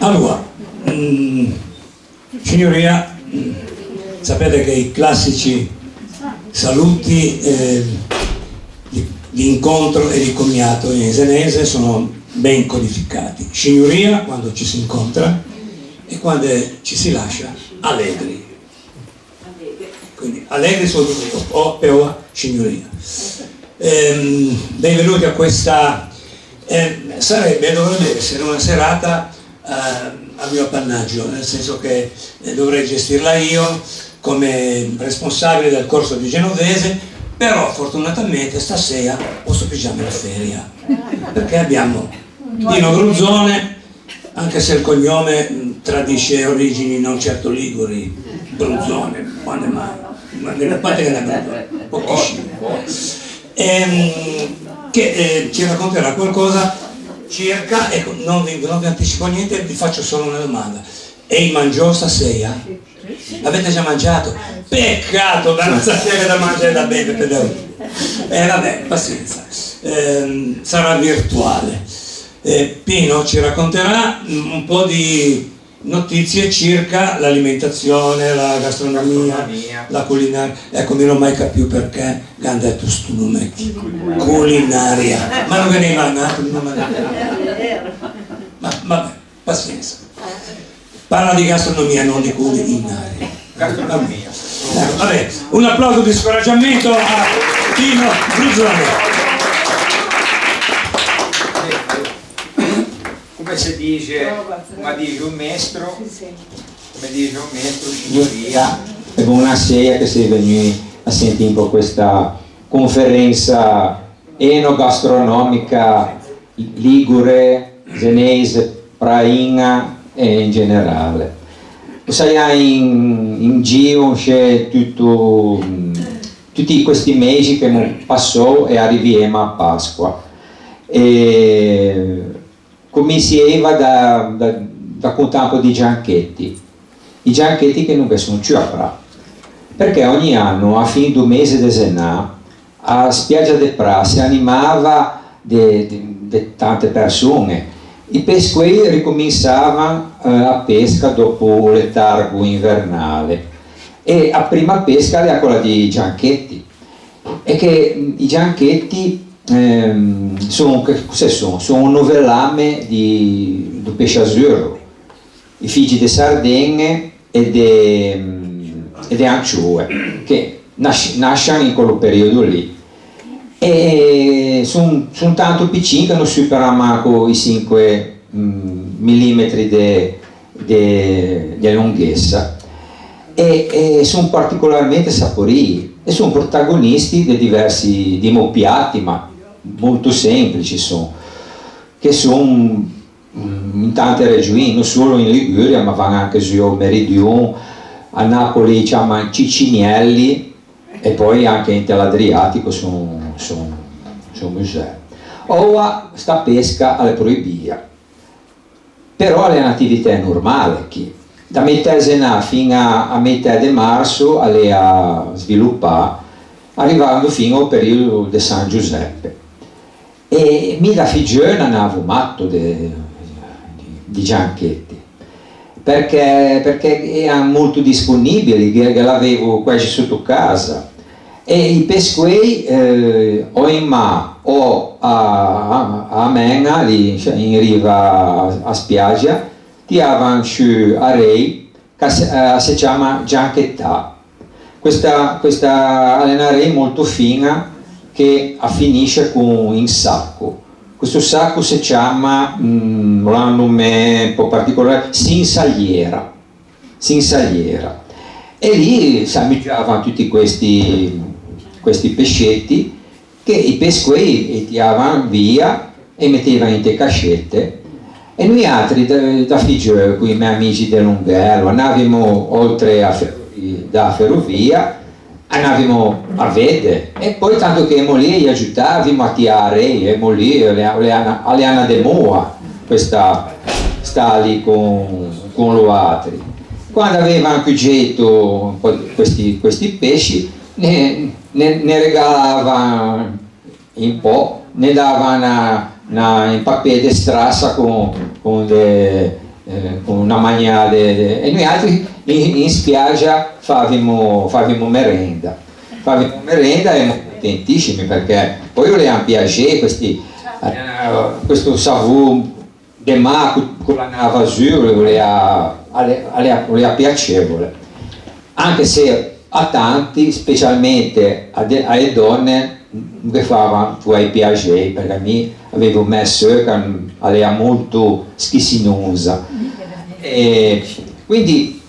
Allora, signoria, sapete che i classici saluti di incontro e di commiato in senese sono ben codificati. Signoria quando ci si incontra e quando ci si lascia allegri. Quindi allegri sono per signoria. Benvenuti a questa, dovrebbe essere una serata a mio appannaggio, nel senso che dovrei gestirla io come responsabile del corso di genovese, però fortunatamente stasera posso pigiarmi la feria, perché abbiamo Dino Brunzone, anche se il cognome tradisce origini non certo liguri. Brunzone, quando mai? Quante che ne Brunzone? Pochissimo. Che ci racconterà qualcosa circa, ecco, non vi anticipo niente, vi faccio solo una domanda. Ehi, mangiò stasera? Avete già mangiato? Peccato, da non sapere da mangiare e da bere per voi. Vabbè, pazienza, sarà virtuale. Pino ci racconterà un po' di notizie circa l'alimentazione, la gastronomia, la culinaria. Ecco, mi non mai capivo perché hanno detto stu nome culinaria, ma non veniva nato, ma vabbè, pazienza. Parla di gastronomia, non di culinaria. Gastronomia. Vabbè, un applauso di scoraggiamento a Dino Brunzone. Come si dice, come dice un maestro, signoria. È buonasera che sei venuti a sentire un po' questa conferenza enogastronomica ligure, senese, praina e in generale. Sai, in giro c'è tutti questi mesi che passò e arriviamo a Pasqua. E cominciava da un tempo di gianchetti, i gianchetti che non sono più a Pra, perché ogni anno a fine del mese di Senà a spiaggia de Pra si animava di tante persone. I pescatori ricominciavano a pesca dopo il letargo invernale e a prima pesca era quella di gianchetti, e che i gianchetti sono un novellame di pesce azzurro, i figli di Sardegna e di ancioe che nascono in quel periodo lì, e sono tanto piccini che non superano i 5 mm di lunghezza, e sono particolarmente saporiti e sono protagonisti di diversi piatti, ma molto semplici che sono in tante regioni, non solo in Liguria, ma vanno anche sul meridione. A Napoli chiamano ciccinelli e poi anche in l'Adriatico sono musei. Ora sta pesca è proibita, però è un'attività normale che da metà gennaio fino a metà di marzo è a sviluppare, arrivando fino al periodo di San Giuseppe. E mi da figlione andavo matto di gianchetti, perché erano molto disponibili, che l'avevo quasi sotto casa, e i pescatori o in mare o a Mena, lì in riva a spiaggia, tiravano su arei che si chiama gianchettà. Questa è un'area molto fina che finisce con un sacco. Questo sacco si chiama, un nome un po' particolare, sinsaliera. E lì si mangiavano tutti questi pescetti che i pescatori tiravano via e mettevano in te cascette, e noi altri da figlioli, con i miei amici dell'Ungherlo, andavamo oltre da ferrovia, andavamo a vedere, e poi tanto che siamo lì aiutavamo a tirare, e siamo lì all'Anna de Moa, questa sta lì con lo altri. Quando avevano cucito un po' questi pesci, ne regalavano un po', ne davano in papè di strassa con con una maniale, e noi altri in spiaggia facevamo merenda. Facevamo merenda e eravamo contentissimi perché poi volevamo piacere questo savù de mar con la nava giù voleva piacevole, anche se a tanti, specialmente alle donne, non faceva tuoi piacere, perché a me avevo messo che era molto schizzinosa, e quindi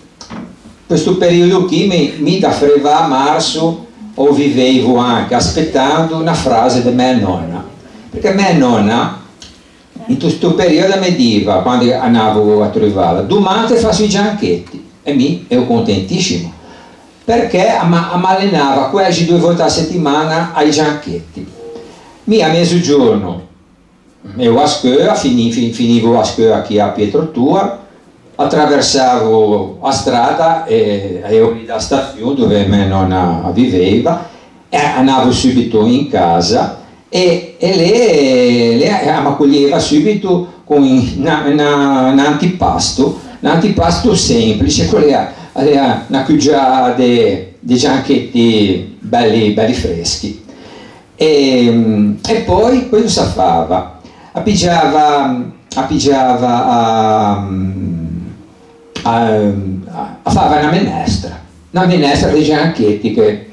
questo periodo qui mi da freva a marzo o vivevo anche aspettando una frase di mia nonna, perché mia nonna in questo periodo mi diceva, quando andavo a trovarla, domani faccio i gianchetti, e mi ero contentissimo perché mi allenava quasi 2 volte a settimana ai gianchetti. A mezzogiorno ero a scuola, finivo a scuola qui a Pietro Tua, attraversavo la strada e ero lì da stazione dove mia nonna viveva, e andavo subito in casa e lei mi accoglieva subito con un antipasto semplice, con una cuccia di gianchetti belli freschi, e poi cosa fava? Appiggiava fava una minestra di gianchetti che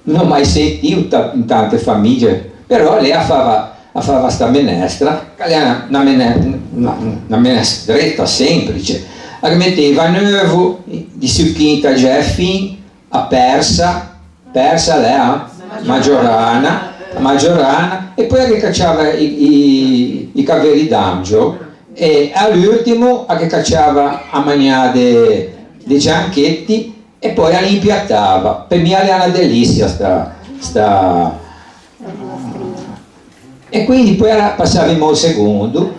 non ho mai sentito in tante famiglie, però lei fava sta minestra, che era una minestretta semplice, che metteva nuovo di succhita Jeffin a persa lei maggiorana, e poi che cacciava i capelli d'angelo, e all'ultimo che cacciava a mangiare dei gianchetti e poi li impiattava. Per me era una delizia sta. E quindi poi passavamo al secondo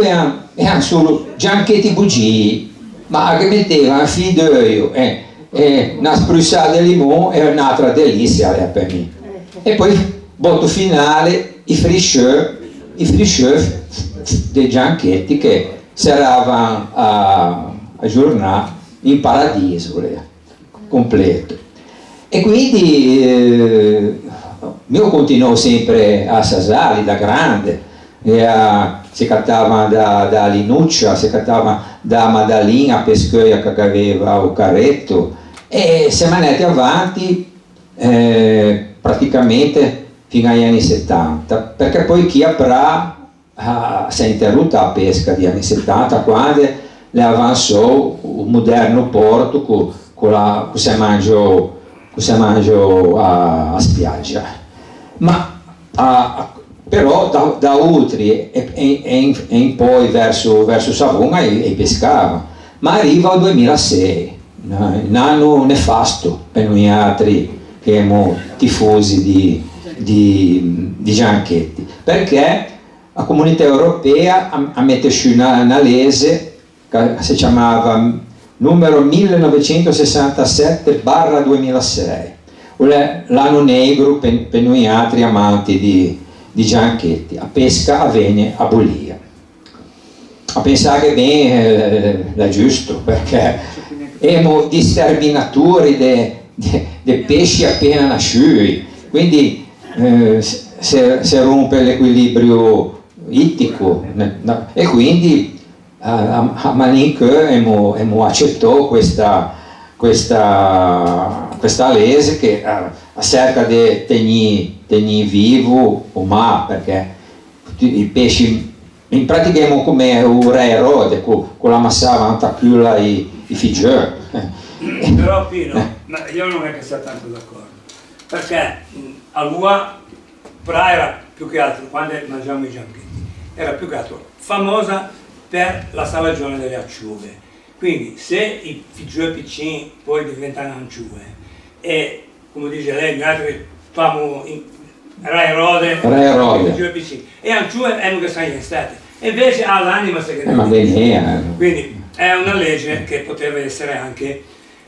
erano solo gianchetti bugie, ma che metteva un filo d'olio e una spruzzata di limone, e un'altra delizia per me. E poi botto finale i frischeur dei gianchetti che servavano a giornare in paradiso completo. E quindi io continuo sempre a Sassari da grande, si cattava da Linuccia, si cattava da Maddalena Pescoia che aveva il carretto, e siamo andati avanti praticamente fino agli anni 70, perché poi chi avrà si è interrotta la pesca degli anni 70, quando le avanzò un moderno porto con si mangia a spiaggia, ma però da oltre e in poi verso Savona e pescava, ma arriva al 2006, un anno nefasto per noi altri che siamo tifosi di gianchetti, perché la comunità europea ha messo una legge che si chiamava numero 1967/2006, l'anno negro per noi altri amanti di gianchetti. A pesca avviene abolia. A pensare bene è giusto, perché siamo di sterminatori dei pesci appena nasciuti, quindi si rompe l'equilibrio ittico, e quindi a Maninche abbiamo accettato questa legge che cerca di tenere vivo il mare, perché i pesci in pratica siamo come un re Erode con la massava antaculla i figli. Però Pino, ma io non è che sia tanto d'accordo, perché a Lua era più che altro, quando mangiamo i gianchetti, era più che altro famosa per la stagione delle acciughe. Quindi se i figli piccini poi diventano acciughe, e come dice lei, gli altri fanno Re Erode, i figli piccini, e acciughe è che sono in estate, e invece ha l'anima segreta. Quindi è una legge che poteva essere anche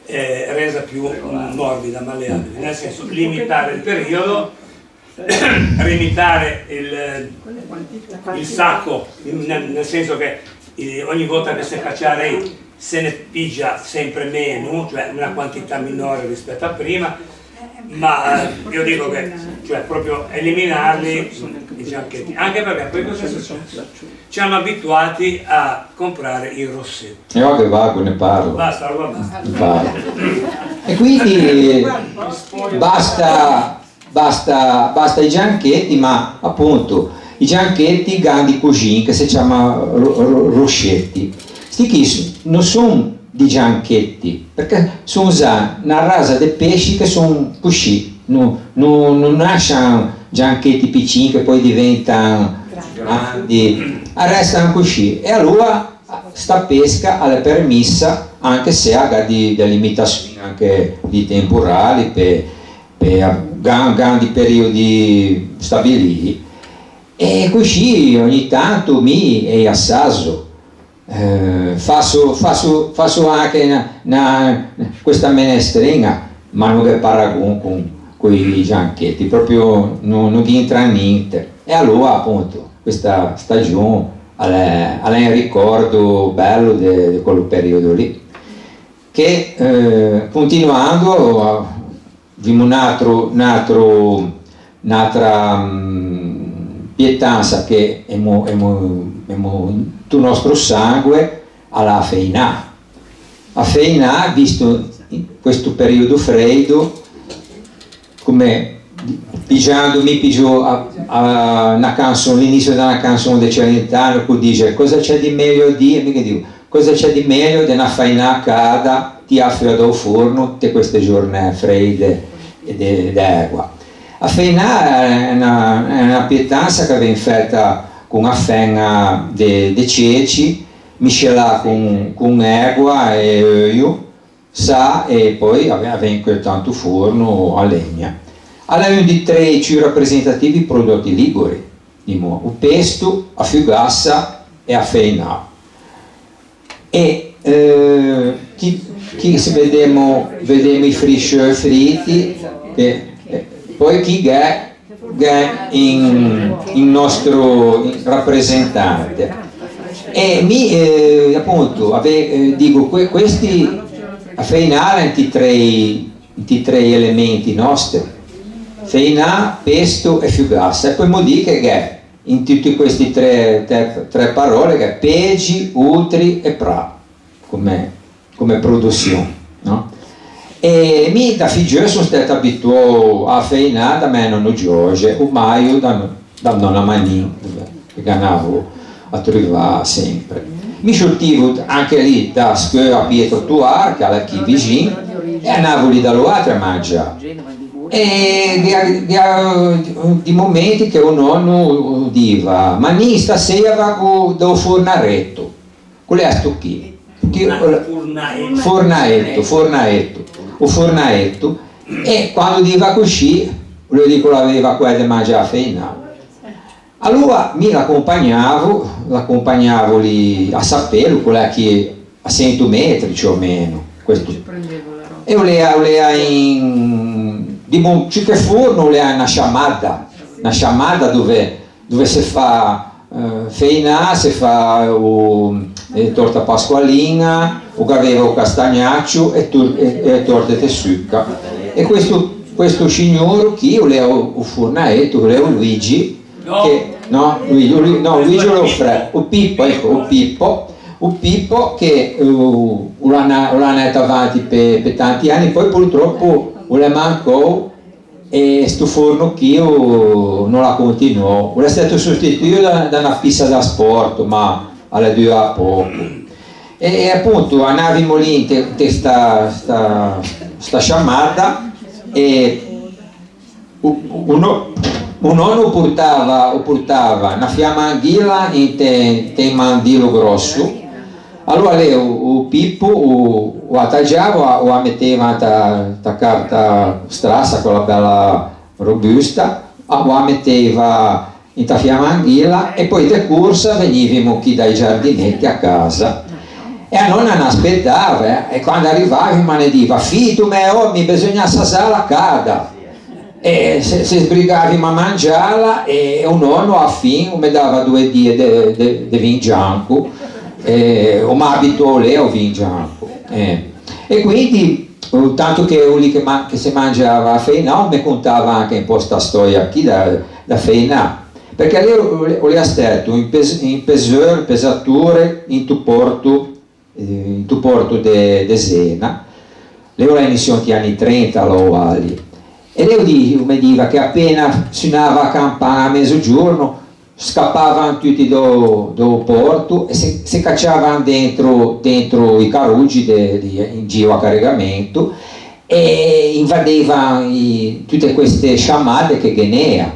resa più morbida, malleabile, nel senso limitare il periodo, limitare il sacco, nel senso che ogni volta che si cacciare se ne pigia sempre meno, cioè una quantità minore rispetto a prima, ma io dico che cioè proprio eliminarli i gianchetti, anche perché poi cosa è successo? Ci hanno abituati a comprare i rossetti. Io che vago ne parlo. Basta, basta. Parlo. E quindi basta i gianchetti, ma appunto i gianchetti grandi cugini che si chiama roscetti. Sti qui non sono di gianchetti, perché sono una razza di pesci che sono così, non nascono gianchetti piccini che poi diventano grandi, restano così. E allora sta pesca è permessa, anche se ha delle limitazioni anche di temporali per grandi periodi stabiliti. E così ogni tanto mi assaggio. Faccio anche questa menestrina, ma non è paragone con i gianchetti, proprio non entra niente. E allora appunto questa stagione è un ricordo bello di quel periodo lì, che continuando abbiamo un'altra pietanza che è il nostro sangue alla Feinà. A Feinà, visto in questo periodo freddo, come mi pigio una canzone, l'inizio di una canzone di Celentano che dice cosa c'è di meglio di, e mica dico, cosa c'è di meglio di una Feinà cada ti affia dal forno di queste giornate fredde e d'acqua. A Feinà è una pietanza che viene fatta con una fenna di ceci, miscelata con acqua e olio, e poi avviene tanto forno a legna. Allora uno dei tre più rappresentativi prodotti liguri, il pesto, a fugassa e a Feinà. E chi se vediamo i frisci fritti, poi chi è il nostro rappresentante. E appunto dico questi a Feinà i tre elementi nostri: Feinà, pesto e fugassa. E poi mi dico che in tutti questi tre parole che peggi, utri e pra come produzione, no? E da figlio sono stato abituato a Feinà da me nonno Giorgio, o Maio da nonna Manin, che andavo a trovare sempre. Mi sortivo anche lì da scuola a Pietro Tuar, che era qui vicino, e andavo lì dall'altra a mangiare. E di momenti che un nonno diceva: ma ni stasera vado da un fornaretto, quello è sto qui. Fornaetto, e quando diceva così, lo dico l'aveva quella di mangiare a Feinà. Allora mi l'accompagnavo lì a Sapelo, quella che a 100 metri più o meno. Questo. E voleva di che forno voleva una sciamada dove si fa Feinà, si fa torta pasqualina, o che aveva un castagnaccio e torta di zucca. E questo signore qui voleva un fornaetto, voleva Luigi, Luigi lo offre, o Pippo che l'ha andato avanti per tanti anni, poi purtroppo le mancò e sto forno che io non la continuò, è stato sostituito da una pista da sport, ma alla dura poco. E appunto andavamo lì in questa sciamada e un nonno portava una fiamma anghilla in mandilo grosso. Allora lei o Pippo o attaggiava o metteva la carta strassa, quella bella robusta, o metteva in ta fiamma anghilla, e poi di corsa venivamo chi dai giardinetti a casa. E a nonna non aspettava, e quando arrivavamo ne diceva: figlio mio, bisogna assaggiare la cada. E se sbrigavamo a mangiarla, e un nonno a fine mi dava 2 die di vin bianco, o abito lì o vingiamo. E quindi, tanto che lì che si mangiava a Feinà, mi contava anche un po' sta storia qui da Feinà, perché lei voleva stato in pesature in tu porto de Sena, lei voleva iniziare negli anni 30 lì. E lei mi diceva che appena suonava a campana a mezzogiorno scappavano tutti do porto e si cacciavano dentro i caruggi in giro a caricamento e invadevano tutte queste sciamate che Ghenea.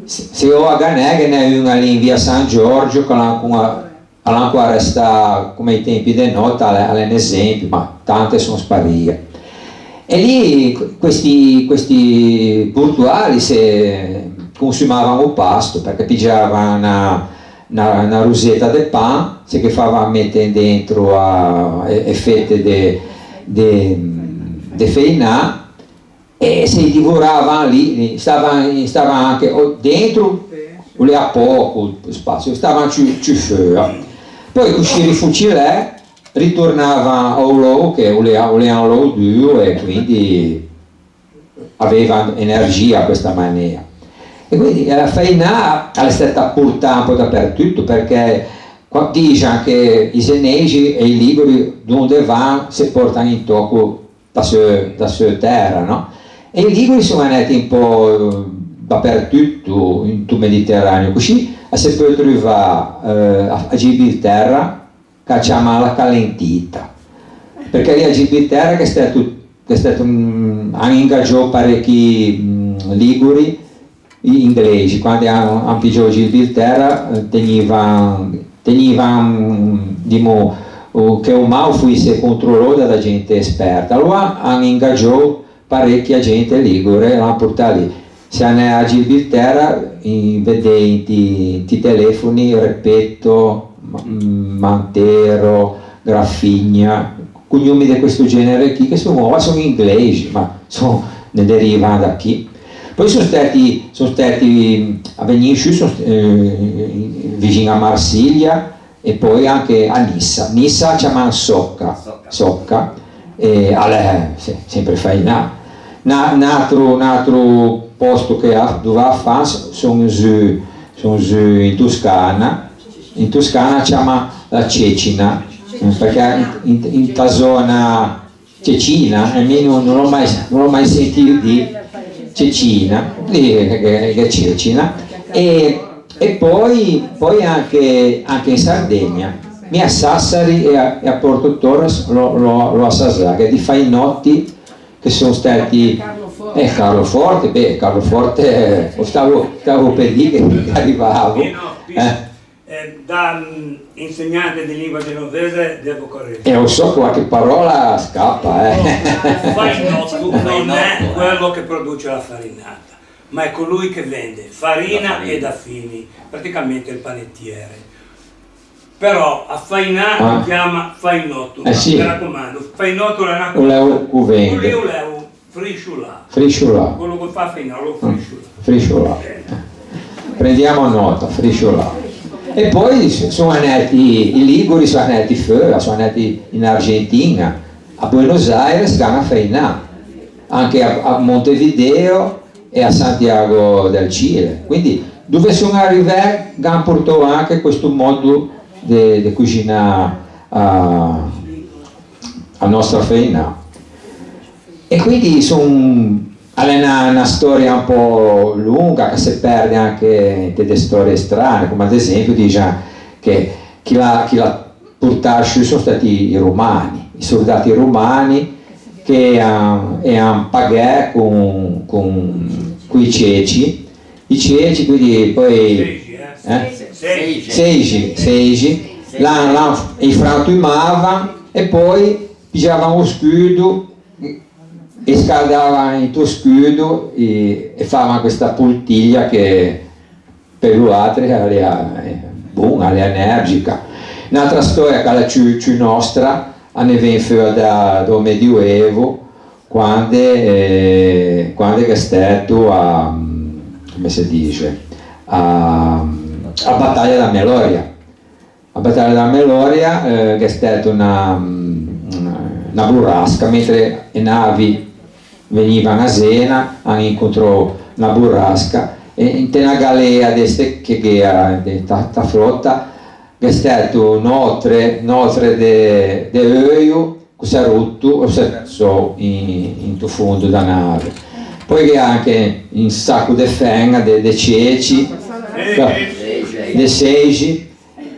Se ho a Ghenea è una lì in via San Giorgio che ancora resta come ai tempi del notte, un esempio, ma tante sono sparite. E lì questi portuali consumavano il pasto perché pigiavano una rosetta di pan, se che facevano mettere dentro e fette di Feinà e si divoravano lì, stavano anche dentro, voleva poco spazio, stavano più fuori. Poi con i rifucilè ritornava a loro che volevano loro due e quindi avevano energia a questa maniera. E quindi la Feinà è stata portata un po' dappertutto perché dicono che i senesi e i liguri dove vanno si portano in tocco da sua terra, no? E i liguri sono andati un po' dappertutto in tutto il Mediterraneo, così si può trovare a Gibilterra che chiama la Calentita, perché lì a Gibilterra che è stato hanno ingaggiato parecchi liguri inglesi quando hanno pigiato Gibilterra tenivano diciamo che un mal fosse controllato da gente esperta, allora hanno ingaggiato parecchia gente ligure e l'hanno portato lì. Se a Gibilterra vedete i telefoni, ripeto, Mantero, Graffigna, cognomi di questo genere qui che sono inglesi, ma ne derivano da qui. Poi sono stati a venire vicino a Marsiglia e poi anche a Nissa. Nissa chiamano Socca e sempre Feinà. Un altro posto che doveva fare sono in Toscana. In Toscana chiama la Cecina, perché in ta zona Cecina, nemmeno non l'ho mai sentito di Cecina, che Cecina, e poi anche in Sardegna. A Sassari e a Porto Torres l'ho assaggiato, che di Fainotti che sono stati Carlo Forte, stavo per dire che arrivavo. Da insegnante di lingua genovese devo correggere. E lo so, qualche parola scappa. Fainotto non è quello che produce la farinata, ma è colui che vende farina ed affini, praticamente il panettiere. Però a Fainà lo chiama Fainotto, sì. Mi raccomando, Fainotto è una cosa, vende. Frisciulà. Quello che fa Fainà lo Frisciulà. Prendiamo nota, Frisciulà. E poi sono andati i liguri, sono andati fuori, sono andati in Argentina, a Buenos Aires, a Feinà, anche a Montevideo e a Santiago del Cile. Quindi dove sono arrivati hanno portato anche questo modo di cucinare a nostra Feinà. E quindi è una storia un po' lunga che si perde anche in delle storie strane, come ad esempio diciamo che chi l'ha portato su sono stati i romani, i soldati romani che hanno pagato con i ceci, quindi poi Segi, li frantumavano e poi pigiavano lo scudo e scaldavano il tuo scudo e facevano questa poltiglia che per gli altri è buona, è energica. Un'altra storia che è più nostra ne viene fuori dal Medioevo quando è stato come si dice, a battaglia da Meloria, La battaglia della Meloria che è stata una burrasca, mentre le navi venivano a Sena, hanno incontrato una burrasca e in una galea che ha questa flotta che è stato Notre de Oio che si è rotto e si è perso in fondo da nave. Poi che ha anche un sacco di fenga, di ceci, di seggi,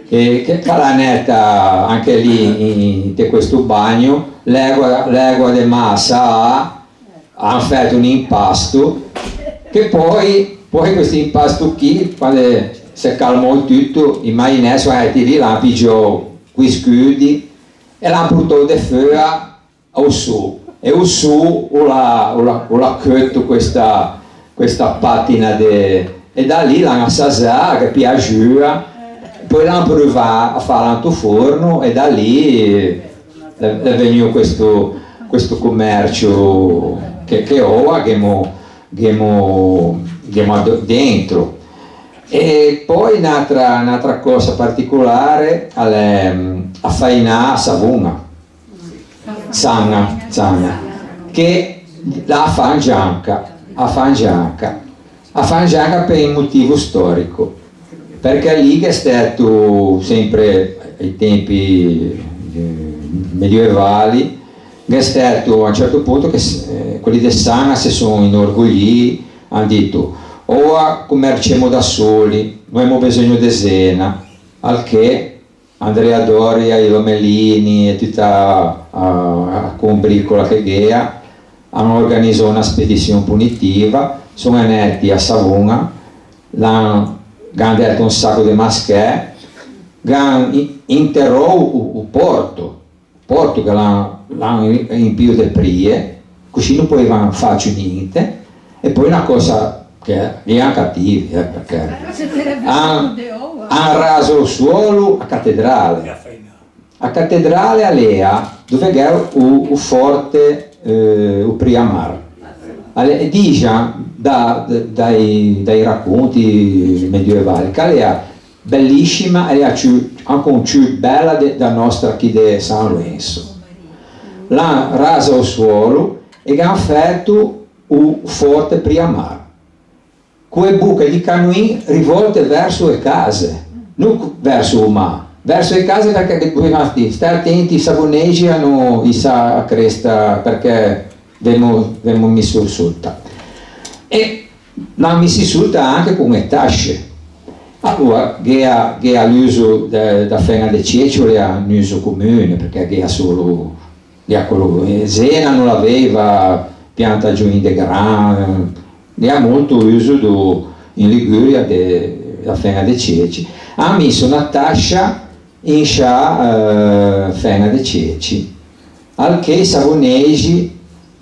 che la netta anche lì in questo bagno, l'egua di massa ha fatto un impasto che poi questo impasto qui, quando si calmò tutto, i marinai sono andati lì, l'hanno pigiato quei scudi e l'hanno portato di fuori al su. E il su l'ha cotto questa patina e da lì l'hanno assaggiata, che piaceva, poi l'hanno provato a fare al forno e da lì è venuto questo commercio che ora abbiamo dentro. E poi un'altra cosa particolare è a fainare a Savona, Zanna, che la fangianca per un motivo storico, perché lì che è stato sempre ai tempi medievali, che è stato a un certo punto che quelli di Zanna si sono inorgogliti, hanno detto ora commerciamo da soli, noi abbiamo bisogno di Sena, al che Andrea Doria, i Lomellini e tutta la combricola che Ghea hanno organizzato una spedizione punitiva, sono andati a Savona, hanno detto un sacco di maschè, hanno interrotto il porto che l'hanno riempito di prie, così non potevano farci niente, e poi una cosa che erano cattivi, perché hanno raso il suolo a cattedrale a Lea, dove era il forte il Priamar. Dice dai racconti medievali che Lea bellissima e anche più bella della nostra qui di San Lorenzo. L'hanno raso il suolo e hanno fatto il forte Priamar, con le buche di canoin rivolte verso le case, non verso il mare, verso le case, perché dovevano stare attenti, i savonesi hanno a cresta perché vengono messi sotto. E l'hanno messi sotto anche con le tasce. Allora, che ha l'uso da fena di cecciole è un uso comune, perché che ha solo Sena non aveva pianta giù in de gran, ne ha molto uso in Liguria della fena di ceci. Ha messo una tascia in fena di ceci, al che i savonesi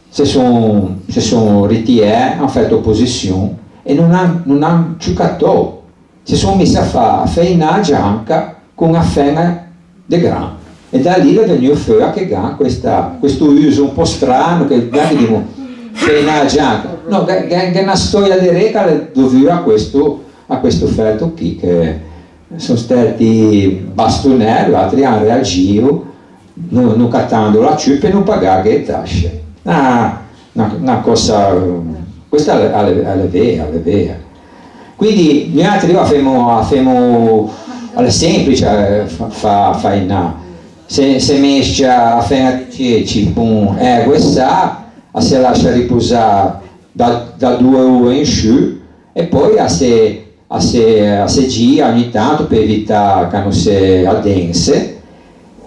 si sono ritirati, hanno fatto opposizione e non hanno giocato. Si sono messi a fare a feinare gianca con una fena di gran, e da lì è venuto fuori che ha questo uso un po' strano che dicono feinare gianca. No, è una storia di reca dovuta a questo fatto qui, che sono stati bastonelli, altri hanno reagito non cattando la ciupa e non pagare le tasse. Una cosa, questa è vera. Quindi noi altri facciamo alla semplice faina, se mesce a fena di ceci con questa si lascia riposare da 2 ore in su e poi si gira ogni tanto per evitare che non si addense.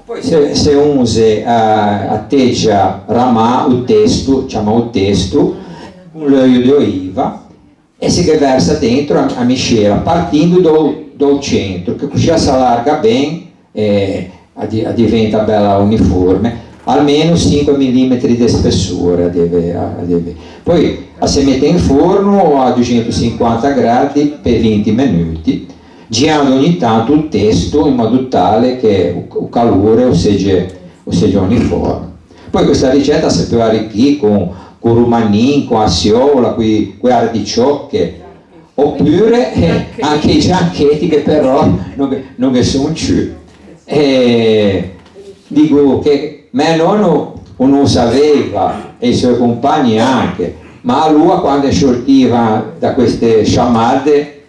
Poi se usa atteggia ramà il testo, chiama il testo, con l'olio di oliva e si versa dentro a miscela partendo dal centro, che così si allarga bene e diventa bella uniforme, almeno 5 mm di spessore deve. Poi si mette in forno a 250 gradi per 20 minuti, girando ogni tanto il testo in modo tale che il calore sia uniforme. Poi questa ricetta si può arricchire con rumanin, con assiola, con articiocche, oppure anche i gianchetti che però non sono più. E dico che mio nonno non sapeva e i suoi compagni anche, ma lui quando sortiva da queste sciamate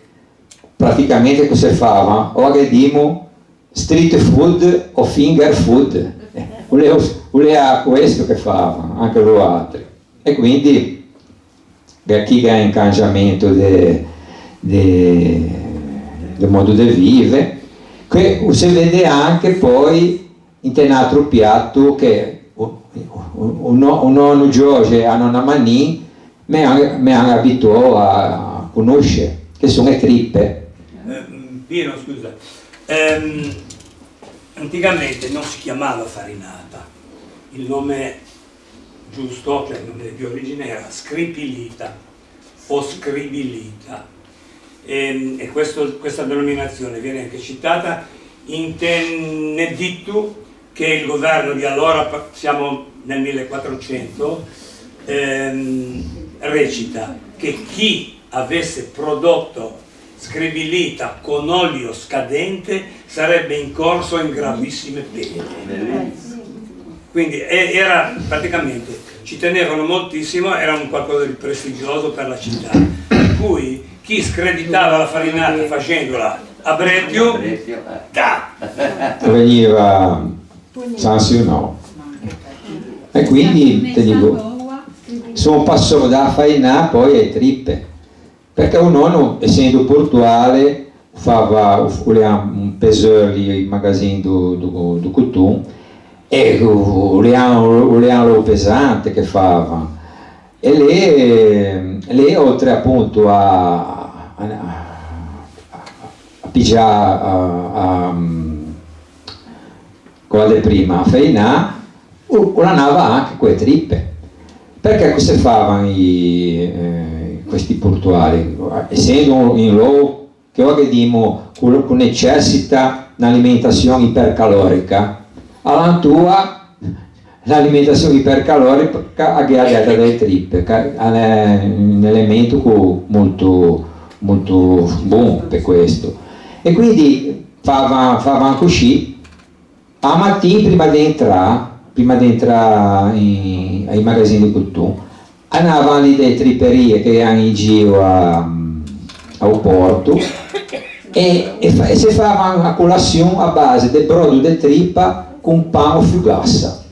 praticamente cosa faceva? O che dimo street food o finger food, voleva questo che faceva anche lo altro, e quindi per chi ha un cambiamento del modo di vivere, che si vede anche poi in un altro piatto che un nonno Giorgio a nonna Mani mi hanno abituato a conoscere, che sono le trippe. Piero, scusa, anticamente non si chiamava farinata, il nome giusto, cioè il nome di origine era scripilita o scribilita, e questa denominazione viene anche citata in Tenedittu, che il governo di allora, siamo nel 1400, recita che chi avesse prodotto scribilita con olio scadente sarebbe incorso in gravissime pene. Quindi era praticamente, ci tenevano moltissimo, era un qualcosa di prestigioso per la città, per cui chi screditava la farinata facendola a Breccio veniva sanzionato. E quindi ti dico, sono passato da farinà poi alle trippe, perché un nonno, essendo portuale, voleva un pesare in magazzino di cotone, e volevano pesante che fava, e lei oltre appunto a pigiare quella prima a farinà, andava anche quelle trippe, perché cosa facevano questi portuali, essendo in loro che ora diciamo con necessita un'alimentazione ipercalorica, all'antua l'alimentazione ipercalorica è data dalle trippe, è un elemento molto, molto buono per questo, e quindi facevano così a mattina prima di entrare ai magazzini di cotone, andavano lì delle tripperie che erano in giro al porto, e si facevano a colazione a base del brodo di trippa con pane o fugassa,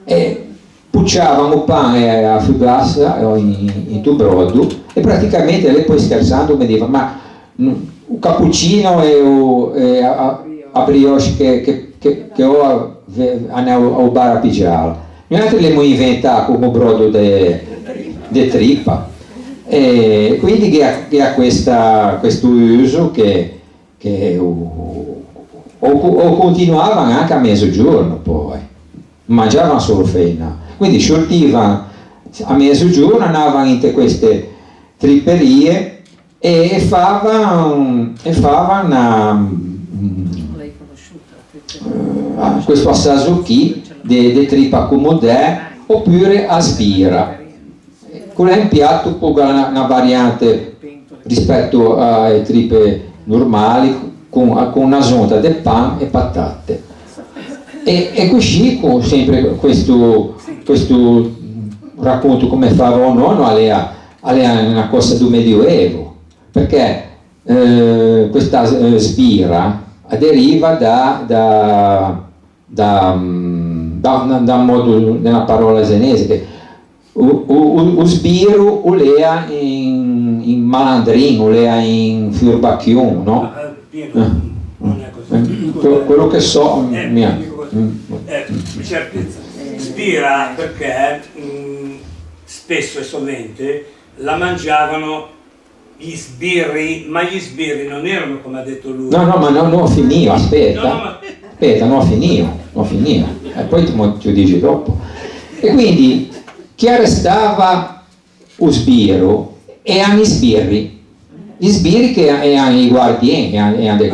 e pucciavano il pane a fugassa in tuo brodo, e praticamente lei poi scherzando mi diceva, ma un cappuccino e a brioche che ho al bar a pigiare, noi altri l'abbiamo inventato come brodo di trippa, e quindi che ha questo uso che o continuavano anche a mezzogiorno, poi mangiavano solo fena, quindi sortivano a mezzogiorno, andavano in queste tripperie e facevano questo assaggio qui di trippa comodè oppure a sbira. Quello è un piatto con una variante rispetto alle trippe normali, con una zonta di pan e patate, e così con sempre questo racconto come fava un nonno è una cosa del Medioevo, perché questa sbira deriva da modo della parola senese, che o sbiro o lea in malandrin, o lea in furbacchion, no? Quello che so certezza. Sbira perché spesso e sovente la mangiavano gli sbirri, ma gli sbirri non erano come ha detto lui. No, ma non finiva, aspetta, non finiva, e poi ti lo dici dopo. E quindi chi arrestava lo sbiro erano gli sbirri che erano i guardiani, erano delle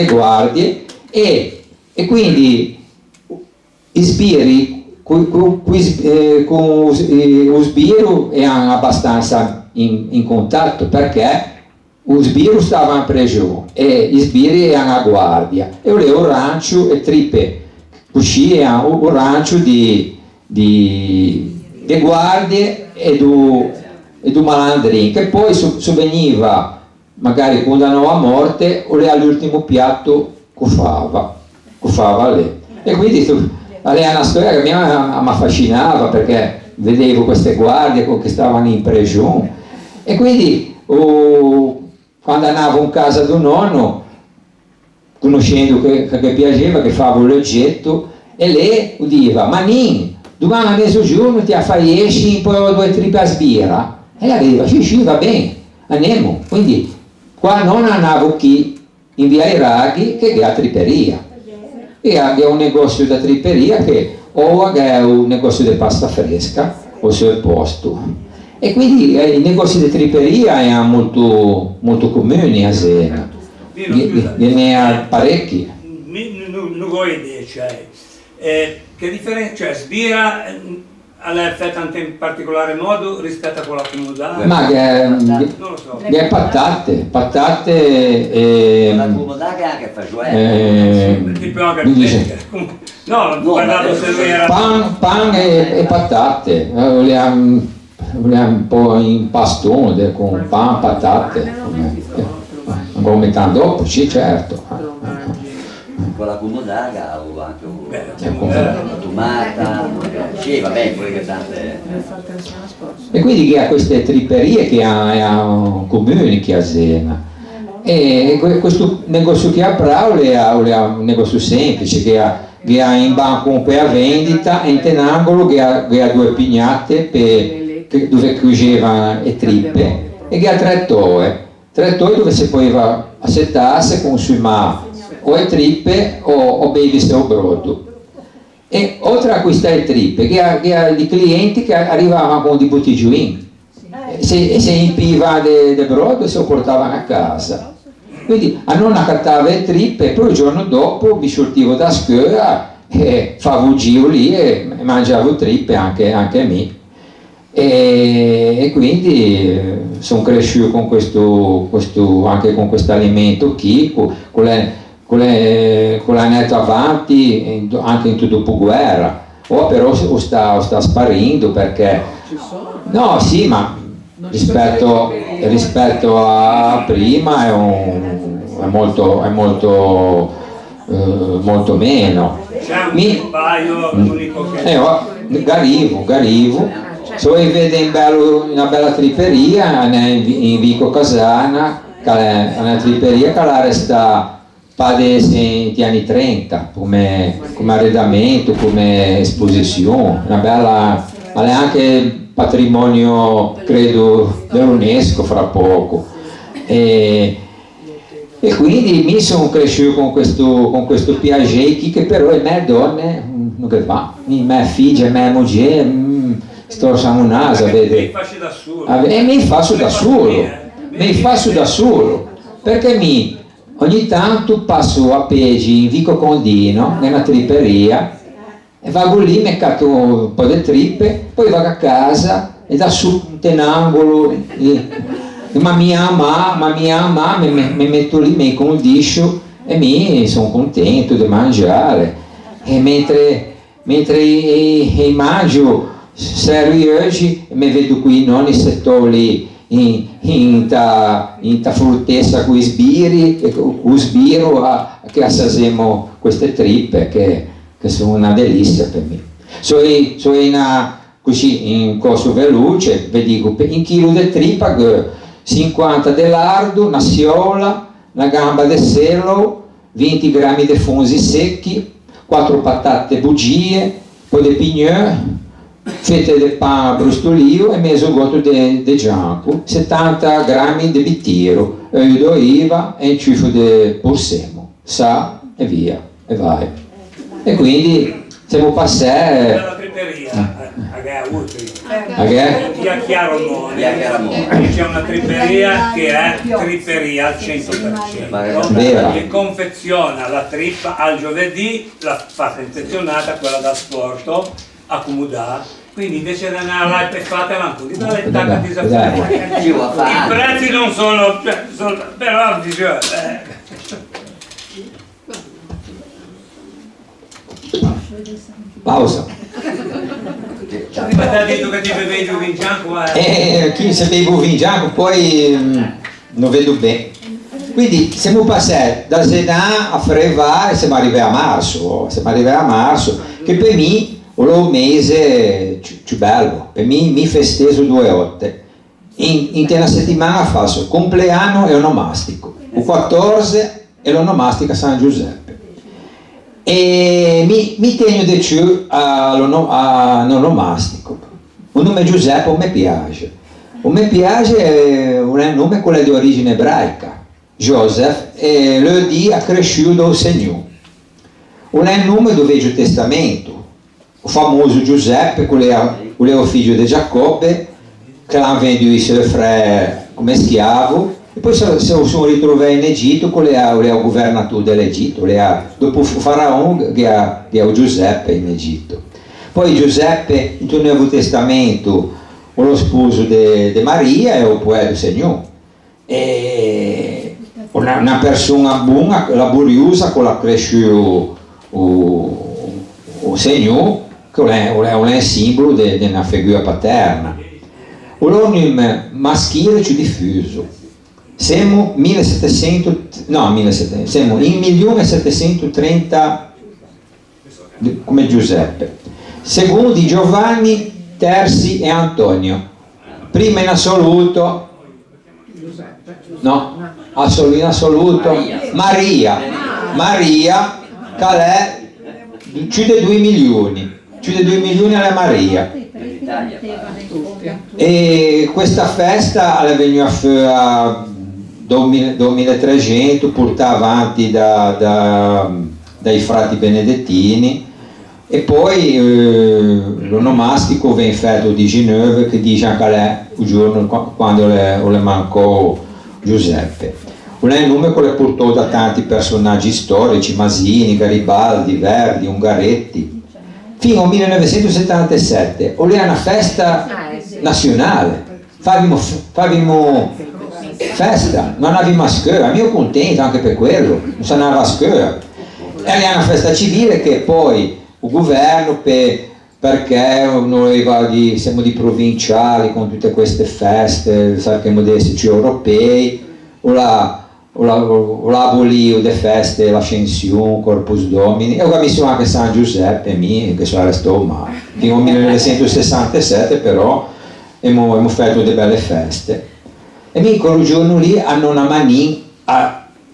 guardie, e quindi gli sbirri con lo sbiro erano abbastanza in contatto, perché o sbirro stava in prigione e gli sbirri erano a guardia e voleva un rancio e trippe così erano un rancio di guardie e di malandrini che poi veniva magari condannato a morte o all'ultimo piatto cuffava lì. E quindi è una storia che mi affascinava perché vedevo queste guardie che stavano in prigione e quindi quando andavo in casa di un nonno conoscendo che piaceva che favo un leggetto e lei udiva ma Nin, domani a mezzogiorno ti affaiesci un po' 2 trippe a sbira e lei diceva sì va bene andiamo. Quindi qua non andavo qui in via Iraghi che è la tripperia e ha un negozio da tripperia che o è un negozio di pasta fresca o sul posto e quindi i negozi di tripperia erano molto comuni a Siena, ne ha parecchi. Non vuoi idea, cioè, che differenza c'è? Sbira l'hai fatta anche in particolare modo rispetto a quella comodata? Ma non lo so. Che patate la comodata che anche fa Tipo anche no, guardavo se lui era pan e patate, vogliamo un po' in pastone con pan, patate, come mettendo dopo, sì certo. con la comodata o anche la tomata, sì vabbè, poi che tante. E quindi che ha queste tripperie che ha comuni che a Siena. E questo negozio che ha a Praule è un negozio semplice che ha in banco un po' a vendita e in angolo che ha 2 pignate dove cuoceva le trippe e che ha 3 toe dove si poteva assettarsi e consumare o le trippe o bevi o brodo. E oltre a queste trippe che ha dei clienti che arrivavano con dei bottiglioni e se impiva del brodo e se lo portavano a casa. Quindi a non accattava le trippe e poi il giorno dopo mi sortivo da scuola e favo un giro lì e mangiavo trippe anche me. E quindi sono cresciuto con questo anche con questo alimento qui, con la netta avanti anche in tutto dopoguerra. Però sta sparendo perché no sì ma rispetto a prima è molto meno. Un paio l'unico che Garivo se vuoi vedere una bella tripperia in Vico Casana che è una tripperia che la resta padese negli anni 30 come arredamento, come esposizione, una bella, è anche patrimonio credo dell'UNESCO fra poco e quindi mi sono cresciuto con questo piacere che però le mie donne non che va, le mie figlie, le mie moglie sto siamo un naso mi faccio da solo e mi faccio da solo perché ogni tanto passo a Pegi in Vico Condino nella tripperia e vado lì, mi catto un po' di trippe, poi vado a casa e da su un angolo ma mia mamma mi metto lì, mi condiscio e mi sono contento di mangiare e mentre mangio serio oggi mi vedo qui non i settori in ta fruttessa con i sbiri e con lo sbiro che assaggiamo queste trippe che sono una delizia per me. Così in corso veloce vi dico un chilo di trippa 50 di lardo, una siola, una gamba di sello, 20 grammi di fonzi secchi, 4 patate bugie, un po' di pignone, fette di pan brustolio e mezzo gotto di gianco, 70 grammi di bittiero, olio d'oliva e un ciuffo di porsemo, sa e via, e vai. E quindi siamo passati la tripperia a Utri Via Chiaramone. c'è una tripperia che è tripperia al 100% che confeziona la trippa al giovedì, la fa confezionata quella da sporto accomodata Quindi invece di andare là e fatela un po' di talettata di sapere. Ci vuoi I fare? prezzi non sono, però dice, Pausa. prima ti ha detto che ti bevevi il vino bianco, Chi se bevo vin bianco poi non vedo bene. Quindi siamo passati da Sedan a Frevar e siamo arrivati a marzo. Che per me è un mese più bello, per me mi festeggio 2/8. In una settimana faccio compleanno e onomastico, il 14 è l'onomastica San Giuseppe. E mi tengo di più all'onomastico. Il nome Giuseppe non mi piace. Non mi piace è un nome quello di origine ebraica. Joseph e lui ha cresciuto il Signore. Non è il nome del Vecchio Testamento. Il famoso Giuseppe, quello è il figlio di Giacobbe, che l'hanno venduto i suoi fratelli come schiavo. E poi si sono ritrovati in Egitto, quello è il governatore dell'Egitto, dopo il faraone che ha Giuseppe in Egitto. Poi Giuseppe, nel Nuovo Testamento, è lo sposo di Maria e il poeta del Signore. E una persona buona, laboriosa, che ha cresciuto il Signore, che è un simbolo di una figura paterna. Il nome maschile più diffuso. Siamo in 1730 come Giuseppe, secondo di Giovanni, Terzi e Antonio. Prima in assoluto, no, in assoluto Maria, che è più di 2 milioni, alla Maria. E questa festa è venuta fuori 2300, portata avanti dai frati benedettini, e poi l'onomastico viene fatto di Genova, che dice anche lei il giorno quando le mancò Giuseppe. Non è il nome che le portò da tanti personaggi storici, Masini, Garibaldi, Verdi, Ungaretti, fino al 1977, è una festa nazionale. Facciamo festa, non avevamo a scuola, io contento anche per quello, non si andava a scuola. E è una festa civile che poi il governo, perché noi siamo di provinciali con tutte queste feste, sappiamo di esserci europei, o l'abolì le feste, l'ascensione, Corpus Domini, e ho messo anche San Giuseppe, che sono restato male. Fino al 1967 però abbiamo fatto delle belle feste. E mi quel giorno lì a nonna Manin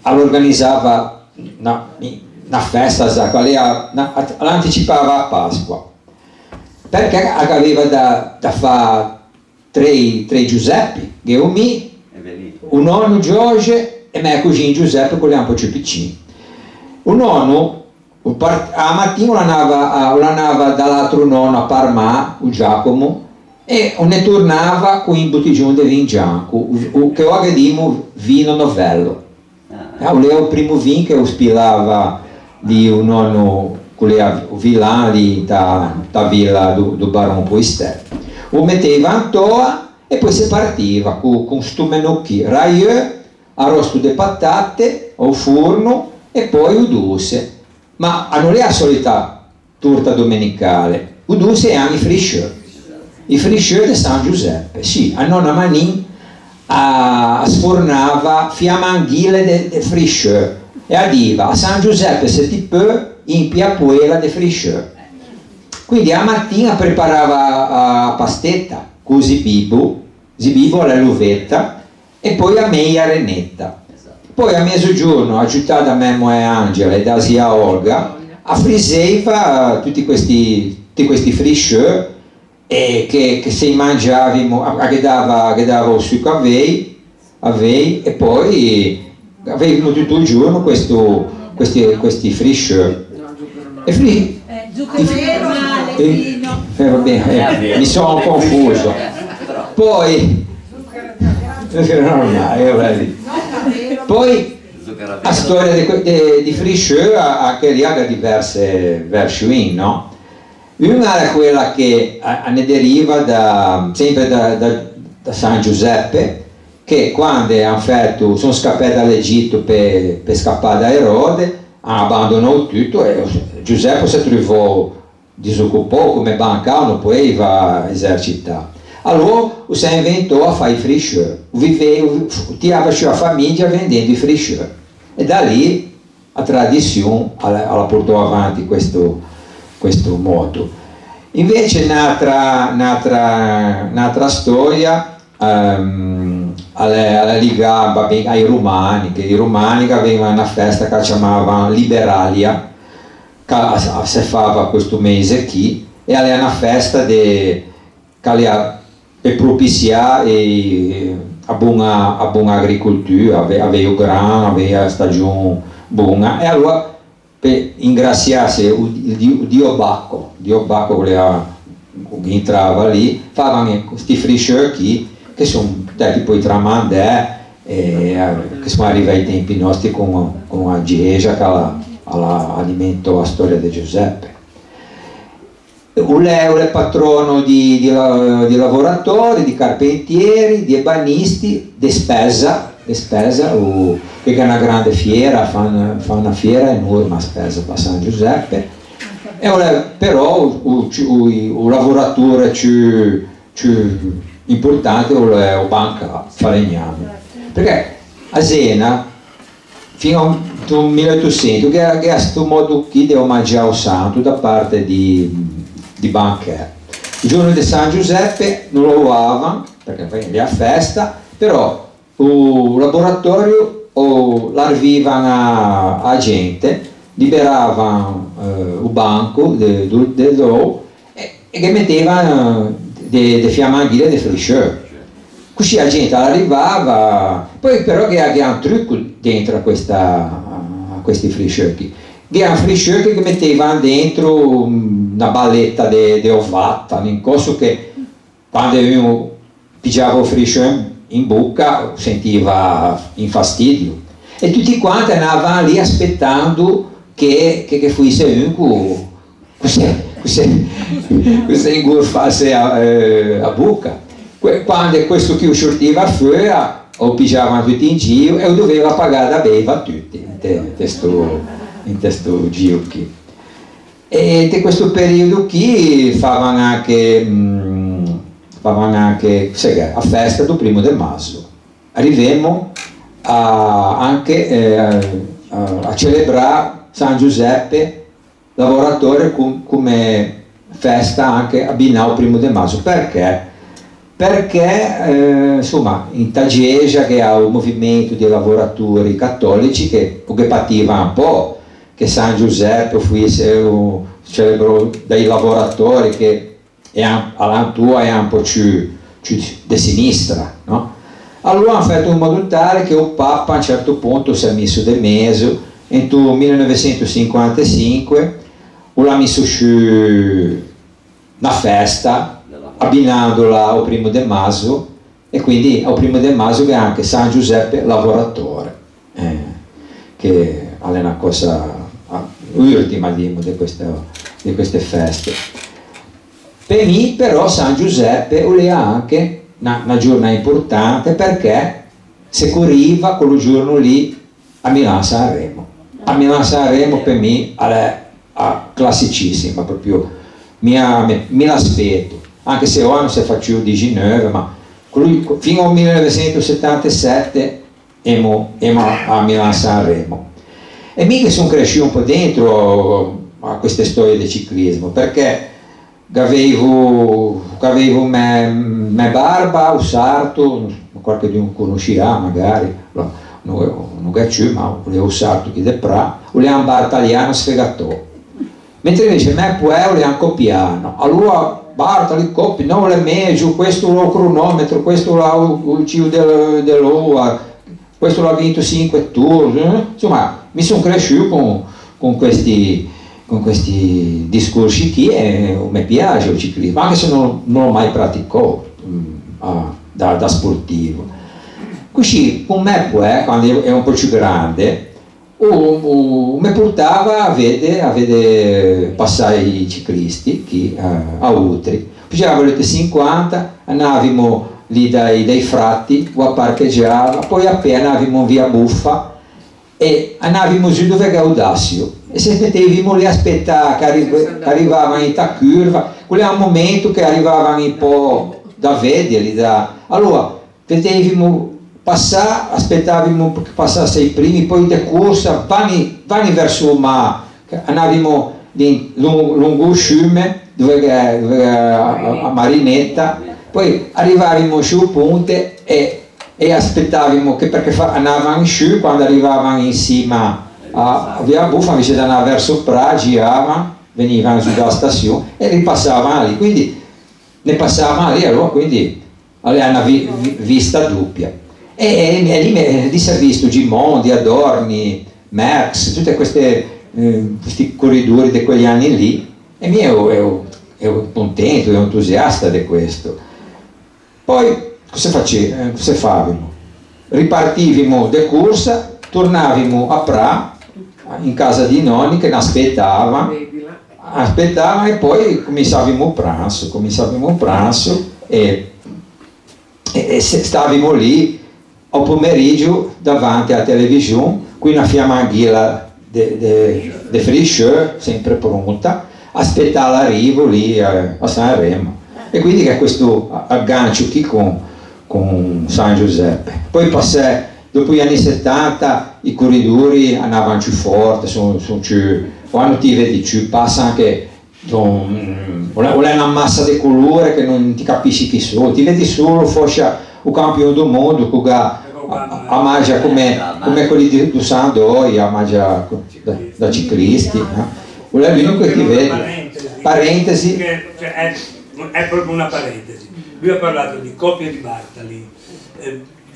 all'organizzava una festa, l'anticipava a Pasqua, perché aveva da fare tre Giuseppi, che un nonno Giorgio e mio cugino Giuseppe, quello è un po' più piccino. Un nonno a mattino l'andava dall'altro nonno a Parma, il Giacomo, e ne tornava con un bottiglione di vino bianco, che oggi diciamo vino novello. Era il primo vino che spilava di un nonno, quello villano lì da villa do Barone Poistet. Lo metteva in toa e poi si partiva con sto menocchi, raio, arrosto di patate, al forno e poi il dolce. Ma non è la solita torta domenicale, il dolce è anche i frisciò. I frisciò di San Giuseppe, sì, a nonna Manin sfornava fiammanghile di frisciò e adiva a San Giuseppe se ti può in piapuela di frisciò. Quindi a mattina preparava a pastetta con zibibo alla l'uvetta e poi a meia renetta. Poi a mezzogiorno, aiutata da Memo e Angela e da zia Olga, friseva tutti questi frisciò e che se mangiavamo, che dava il succo a vei e poi avevamo tutto il giorno questi frisciò. Mi sono confuso. Poi la storia di frisciò anche lì ha diverse versioni, no? Una è quella che ne deriva sempre da San Giuseppe, che quando sono scappati dall'Egitto per scappare da Erode, hanno abbandonato tutto e Giuseppe si trovò disoccupato come bancario, non poteva esercitare. Allora si inventò a fare i frisciori, tirava su la famiglia vendendo i frisciori e da lì la tradizione la portò avanti questo modo. Invece un'altra storia alla legata ai romani, che i romani avevano una festa che chiamavano Liberalia, che si faceva questo mese qui, e era una festa per propiziare a buona agricoltura, aveva grano, aveva stagione buona, e allora per ingraziarsi il dio Bacco voleva, che entrava lì, facevano questi frisciori qui che sono stati poi tramandati che sono arrivati ai tempi nostri con una Giesia che alimentò la storia di Giuseppe. Lei è patrono di lavoratori, di carpentieri, di ebanisti, di spesa, che è una grande fiera, fa una fiera enorme a Spesa per San Giuseppe, però il lavoratore più importante è il banca falegname, perché a Siena fino al 1800 che ha questo modo qui di omaggiare il santo da parte di banchieri. Il giorno di San Giuseppe non lo usavano perché poi è a festa, però il laboratorio l'arrivavano a gente, liberavano il banco dell'uovo e che mettevano delle fiammanghie di frisciori. Così la gente arrivava, poi però che ha un trucco dentro a questi frisciori. Che ha un frisciore che mettevano dentro una balletta di ovata, in corso che quando uno pigiava il frisciore in bocca sentiva infastidio e tutti quanti andavano lì aspettando che fosse uno che ingolfasse a bocca. Quando questo che usciva fuori lo pigiavano tutti in giro e doveva pagare da beva a tutti in questo giro qui. E in questo periodo qui facevano anche a festa del 1° di marzo. Arriviamo anche a celebrare San Giuseppe lavoratore come festa anche abbinato al 1° di marzo. Perché? Perché insomma in Tagiesia che ha un movimento di lavoratori cattolici che pativa un po' che San Giuseppe fosse celebrò dai lavoratori che all'antua è un po' più di sinistra, no? Allora hanno fatto in modo tale che il Papa a un certo punto si è messo di mezzo e nel 1955 l'ha messo su una festa abbinandola al 1° di marzo e quindi al 1° di marzo che è anche San Giuseppe lavoratore, che è una cosa ultima di queste feste. Per me però San Giuseppe è anche una giornata importante perché si corriva quello giorno lì a Milano-Sanremo. A Milano-Sanremo per me è classicissima, proprio mi l'aspetto, anche se ora non si faccio 19, ma fino al 1977 ero a Milano-Sanremo. E mica sono cresciuto un po' dentro a queste storie di ciclismo, perché avevo me barba, un sarto, qualche di un conoscerà magari, non è più, ma volevo un sarto che de pra, volevo un bar italiano sfegatò. Mentre invece me poi volevo copiano, allora Bartali coppi, non le meggio, questo è il cronometro, questo è il cio dell'ora, questo l'ha vinto 5 tour, insomma mi sono cresciuto con questi discorsi qui e mi piace il ciclismo, anche se non l'ho mai praticato da sportivo. Così con me poi, quando ero un po' più grande, mi portava a vedere passare i ciclisti qui a Utri. Facevamo le 50, andavamo lì dai frati, a parcheggiare, poi appena andavamo via Buffa e andavamo giù dove Gaudassio e se mettevamo lì a aspettare che arrivavano in ta curva, quello era un momento che arrivavano un po' da vederli, allora vedevamo passare, aspettavamo che passasse i primi, poi di corsa, vanni verso il mare, andavamo lungo il fiume, dove a Marinetta, poi arrivavamo sul ponte e aspettavamo che perché andavano su, quando arrivavano in cima a via Buffa, invece di andare verso Pra, giravano, venivano giù dalla stazione e ripassavano lì, quindi ne passavano lì, allora quindi aveva una vista doppia. E lì si è visto Gimondi, Adorni, Merckx, tutti questi corridori di quegli anni lì, e io ero contento, ero entusiasta di questo. Poi cosa facevamo? Ripartivamo di corsa, tornavamo a Pra, in casa di nonni che ne aspettavano e poi cominciavamo il pranzo e stavamo lì al pomeriggio davanti alla televisione, qui una fiammanghilla di frisce sempre pronta, aspettare l'arrivo lì a Sanremo, e quindi che questo aggancio qui con San Giuseppe. Poi dopo gli anni 70 i corridori andavano più forte, quando ti vedi più passa anche una massa di colore che non ti capisci chi sono, ti vedi solo forse il campione del mondo che a mangia come quelli di Sandoy, a mangia da ciclisti, quello è l'unico che ti vede. Parentesi. È proprio una parentesi. Lui ha parlato di coppie di Bartali,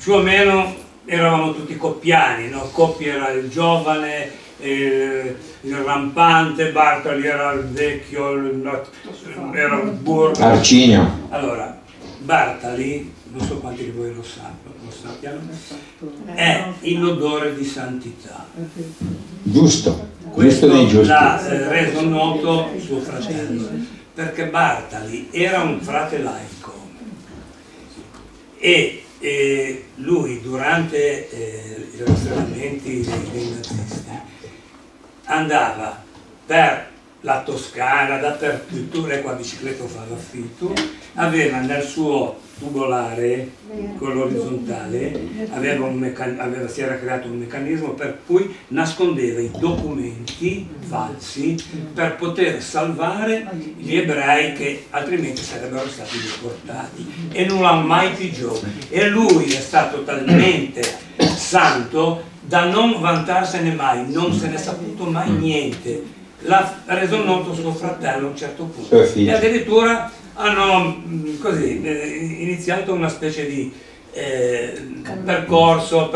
più o meno eravamo tutti coppiani, no? Coppi era il giovane, il rampante, Bartali era il vecchio, era il burro. Arcigno. Allora, Bartali, non so quanti di voi lo sappiano, è in odore di santità. Giusto. Questo giusto. l'ha reso noto suo fratello, perché Bartali era un frate laico e lui durante i rastrellamenti dei nazisti andava per la Toscana, dappertutto, lei qua bicicletta fa l'affitto, aveva nel suo tubolare, quello orizzontale, si era creato un meccanismo per cui nascondeva i documenti falsi per poter salvare gli ebrei che altrimenti sarebbero stati deportati, e non l'ha mai pigiato. E lui è stato talmente santo da non vantarsene mai, non se ne è saputo mai niente. L'ha reso noto suo fratello a un certo punto, e addirittura hanno così iniziato una specie di percorso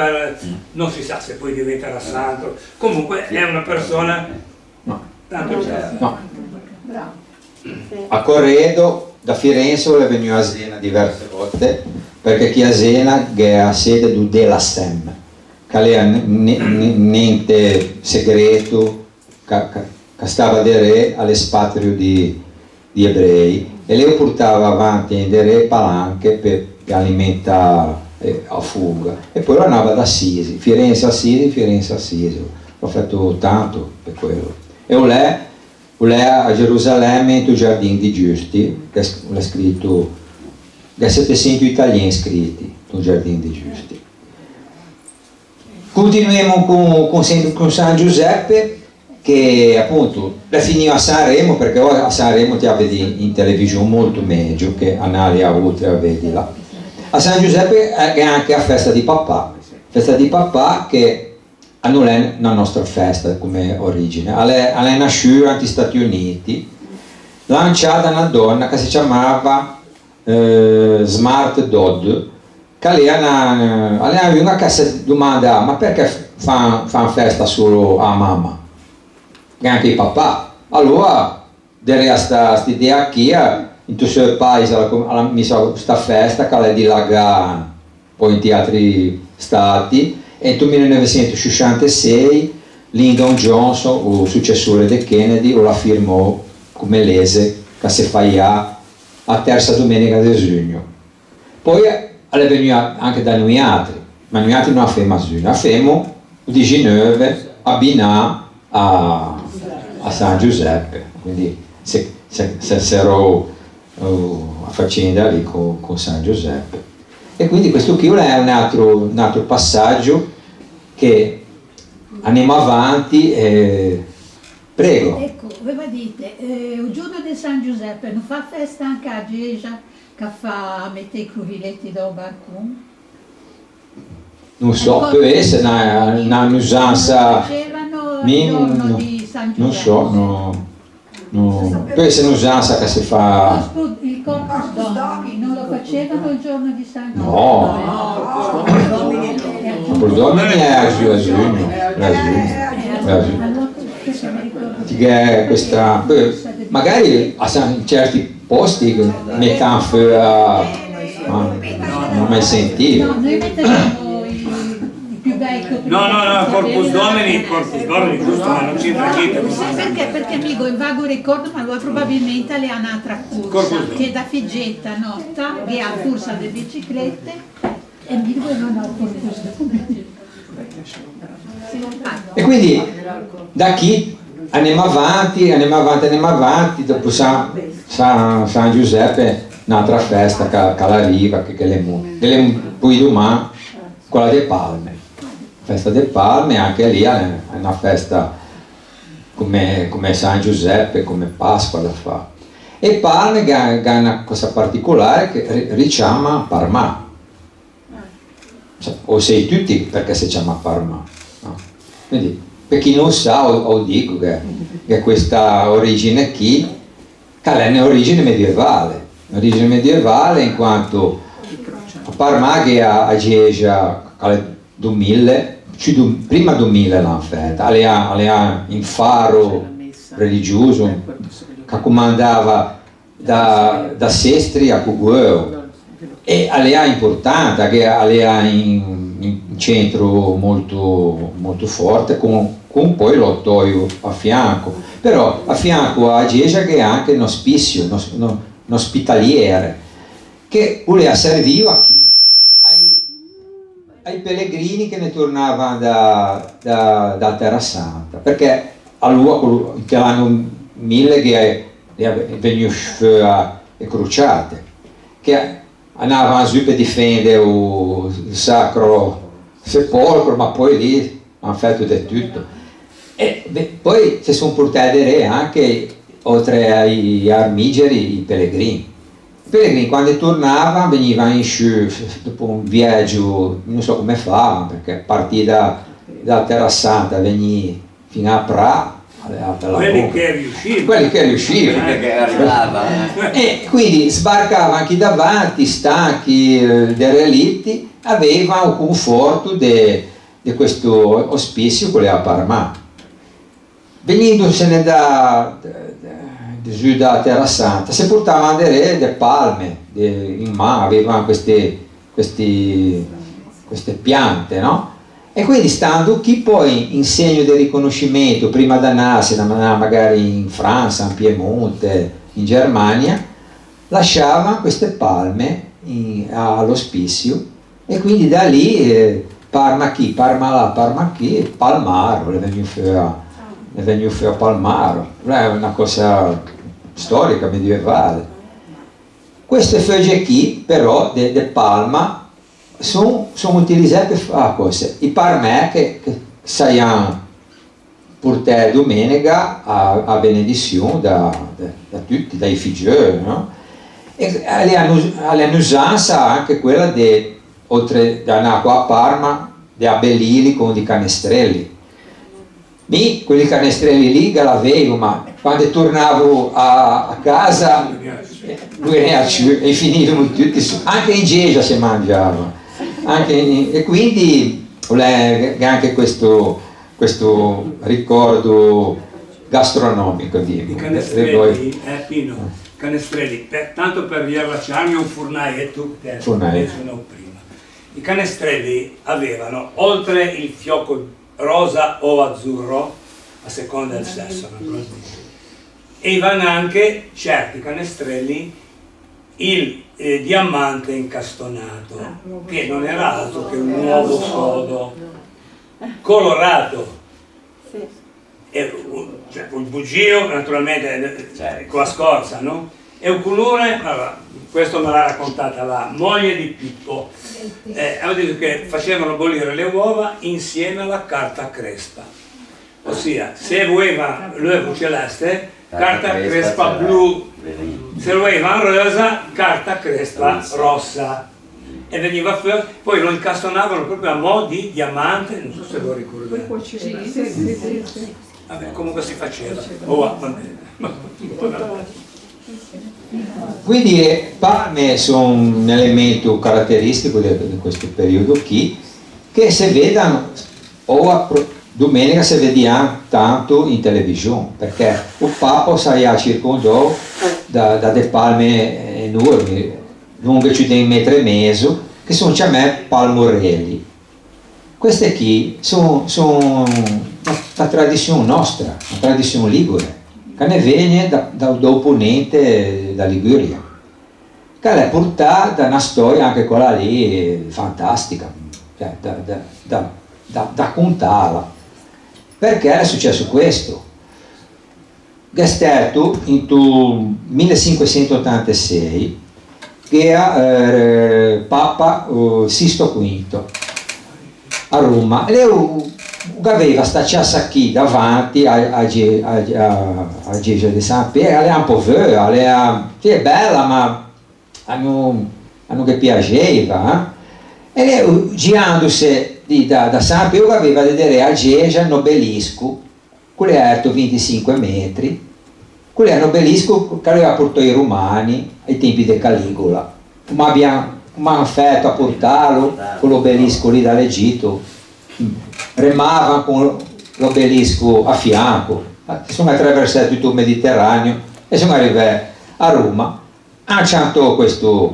non si sa se poi diventerà santo, comunque è una persona tanto certa. A Corredo da Firenze è venuto a Siena diverse volte, perché chi a Siena è a sede della SEM, che è niente segreto, che stava di re all'espatrio di ebrei, e lei portava avanti in re palanche per alimentare a fuga, e poi andava ad Assisi, Firenze Assisi, ho fatto tanto per quello. E lei a Gerusalemme in Giardino di Giusti, che l'ha scritto, che 700 italiani scritti nel Giardino di Giusti. Continuiamo con San Giuseppe, che appunto la finiva a Sanremo, perché ora a Sanremo ti vedi in televisione molto meglio che andare a Utri a vedila. A San Giuseppe è anche la festa di papà che non è la nostra festa come origine, è nasciuta negli Stati Uniti, lanciata una donna che si chiamava Smart Dodd, che aveva una che si domanda: ma perché fa festa solo a mamma? E anche il papà. Allora questa idea qui in tutti i paesi ha messo questa festa che è dilagata poi in altri stati, e nel 1966 Lyndon Johnson, il successore di Kennedy, lo firmò come lese che si fa a terza domenica di giugno. Poi è venuta anche da noi altri, ma noi altri non abbiamo giugno, abbiamo il 19 a Binà a San Giuseppe, quindi se ero a faccenda lì con San Giuseppe. E quindi questo qui è un altro passaggio che andiamo avanti. Prego. Ecco, voi dite, il giorno di San Giuseppe non fa festa anche a Geja che fa mettere i cruviletti da balcone? Non so, può essere un'usanza, Facevano il giorno di San Giuseppe. non so, può essere un'usanza che si fa. Il Corpus Domini non lo facevano il giorno di San Giuseppe? No, il Domini è a giugno, questa, magari a certi posti mettono fuori non ho mai sentito. No, noi mettevamo i più bei Corpus Domini, giusto, ma non c'entra niente. Sai perché? Perché amico, in vago ricordo, ma probabilmente le ha un'altra corsa, che da Figgetta notta, che ha corsa delle biciclette, e mi dico non ho Corpus Domini. E quindi da qui andiamo avanti, dopo San Giuseppe un'altra festa che arriva, che poi domani quella delle Palme, festa delle Palme, anche lì è una festa come San Giuseppe, come Pasqua da fare. E Palme ha una cosa particolare che richiama Parma, o sei tutti perché si chiama Parma, no? Quindi per chi non sa o dico che questa origine qui che è un'origine medievale in quanto a Parma che a Geja al 2000 prima 2000 l'hanno fatta, aveva un faro religioso che comandava da Sestri a Cugueo, e è importante che è un centro molto, molto forte con poi l'ottoio a fianco, però a fianco a Geja che è anche un ospizio, un ospitaliere che voleva servire a chi? Ai pellegrini che ne tornavano da Terra Santa, perché a lui l'anno 1000 che venivano le crociate, che andavano su per difendere il sacro sepolcro, ma poi lì hanno fatto di tutto. E poi si sono portati anche, oltre ai armigeri, i pellegrini. I pellegrini quando tornavano venivano in su dopo un viaggio, non so come favano, perché partì da Terra Santa, venì fino a Pra, quelli che riuscivano, Che arrivava. e quindi sbarcavano anche davanti, stanchi, derelitti, avevano un conforto di questo ospizio con le a Parma. Venendosene giù da Terra Santa, si portavano delle palme in mano, avevano queste piante, no? E quindi stando qui poi in segno di riconoscimento, prima da nascere, magari in Francia, in Piemonte, in Germania, lasciavano queste palme all'ospizio, e quindi da lì Parma qui, Parma là, Parma qui, Palmaro, le veniva a Palmaro, è una cosa storica medievale. Queste foglie qui però di palma sono utilizzate per fare cose. I parmè che saiano portare domenica a benedizione da tutti, dai figlioli, no? E all'usanza anche quella di, oltre da un'acqua a Parma, di abbellirli con dei canestrelli. Quei canestrelli lì che l'avevo, ma quando tornavo a casa e finivano tutti, anche in Geja si mangiava, e quindi anche questo ricordo gastronomico di canestrelli, Pino, canestrelli, tanto per riallacciarmi a un fornaietto che menzionavo prima. I canestrelli avevano, oltre il fiocco rosa o azzurro, a seconda del sesso naturalmente. E vanno anche certi canestrelli il diamante incastonato, che non era altro che un uovo sodo colorato. Cioè, il buggio naturalmente con la scorza, no? E un colore, allora, questo me l'ha raccontata la moglie di Pippo, ha detto che facevano bollire le uova insieme alla carta crespa, ossia se voleva l'uovo celeste, carta crespa blu, se voleva rosa, carta crespa rossa, e veniva fuori, poi lo incastonavano proprio a mo' di diamante, non so se lo ricordate. Vabbè, comunque si faceva. Quindi palme sono un elemento caratteristico di questo periodo qui, che si vedono, domenica si vediamo tanto in televisione, perché il Papa sarebbe circondato da delle palme enormi, lunghe più di 1,5 metri, che sono chiamate palmorelli. Queste qui sono una tradizione nostra, una tradizione ligure, che ne viene da opponente da Liguria, che è portata da una storia anche quella lì fantastica, cioè, da contarla. Perché è successo questo? È stato in 1586 che era Papa Sisto V a Roma, e lui aveva sta chiesa qui davanti a Chiesa di San Pietro, è un po' vecchia, è bella ma non che piaceva, e lei girandosi da San Pietro aveva da vedere a Chiesa un obelisco, quello è alto 25 metri, quello è un obelisco che aveva portato i romani ai tempi di Caligula, come hanno fatto a portarlo con l'obelisco lì dall'Egitto, remavano con l'obelisco a fianco, sono attraversati tutto il Mediterraneo e sono arrivati a Roma, hanno acciattato questo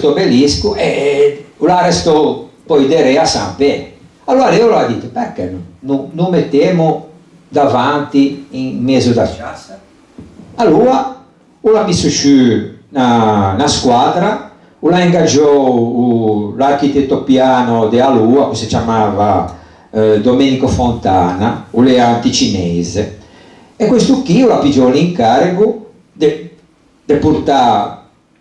obelisco e la restò poi di re a San Pietro. Allora lei lo ha detto, perché non mettiamo davanti in mezzo da chiesa? Allora l'ha messo su una squadra, l'ha ingaggiato l'architetto piano di Alua, che si chiamava Domenico Fontana, o le anticinese, e questo qui l'ha pigiato l'incarico di portare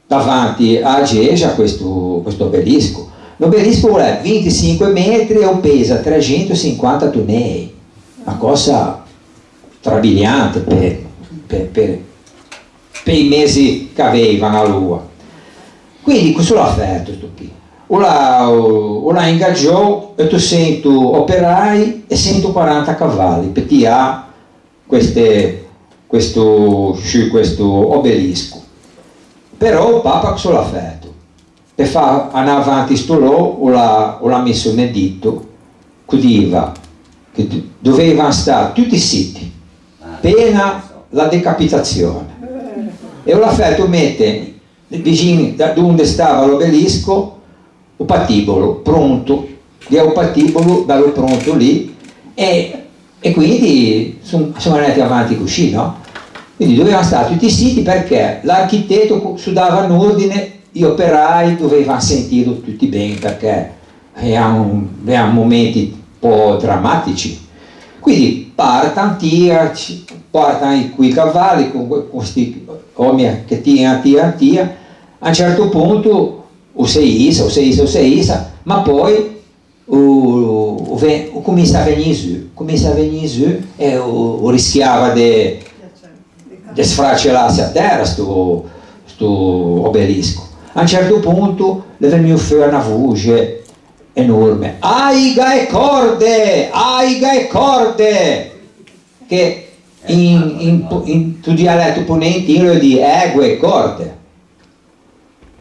davanti a Gesa questo obelisco. L'obelisco è 25 metri e pesa 350 tonnelli, una cosa strabiliante per i mesi che avevano a Lua. Quindi questo l'ha fatto questo qui. O la ingaggiò e tu sento operai e 140 cavalli per tirare questo obelisco. Però il Papa cosa l'ha fatto? Per far andare avanti sto o l'ha messo nel dito che diceva che dovevano stare tutti zitti pena la decapitazione, e l'ha fatto mettere vicino da dove stava l'obelisco un patibolo pronto, un patibolo bello pronto lì, e quindi sono andati avanti così, no? Quindi dovevano stare tutti zitti perché l'architetto dava un ordine, gli operai dovevano sentire tutti bene perché erano momenti un po' drammatici. Quindi partono quei cavalli con questi uomini che tirano, a un certo punto o si isa, ma poi comincia a venire su e rischiava di sfracellarsi a terra sto obelisco. A un certo punto le veniva fuori una voce enorme: aiga e corde, che in tuo dialetto ponentino di egue e corde.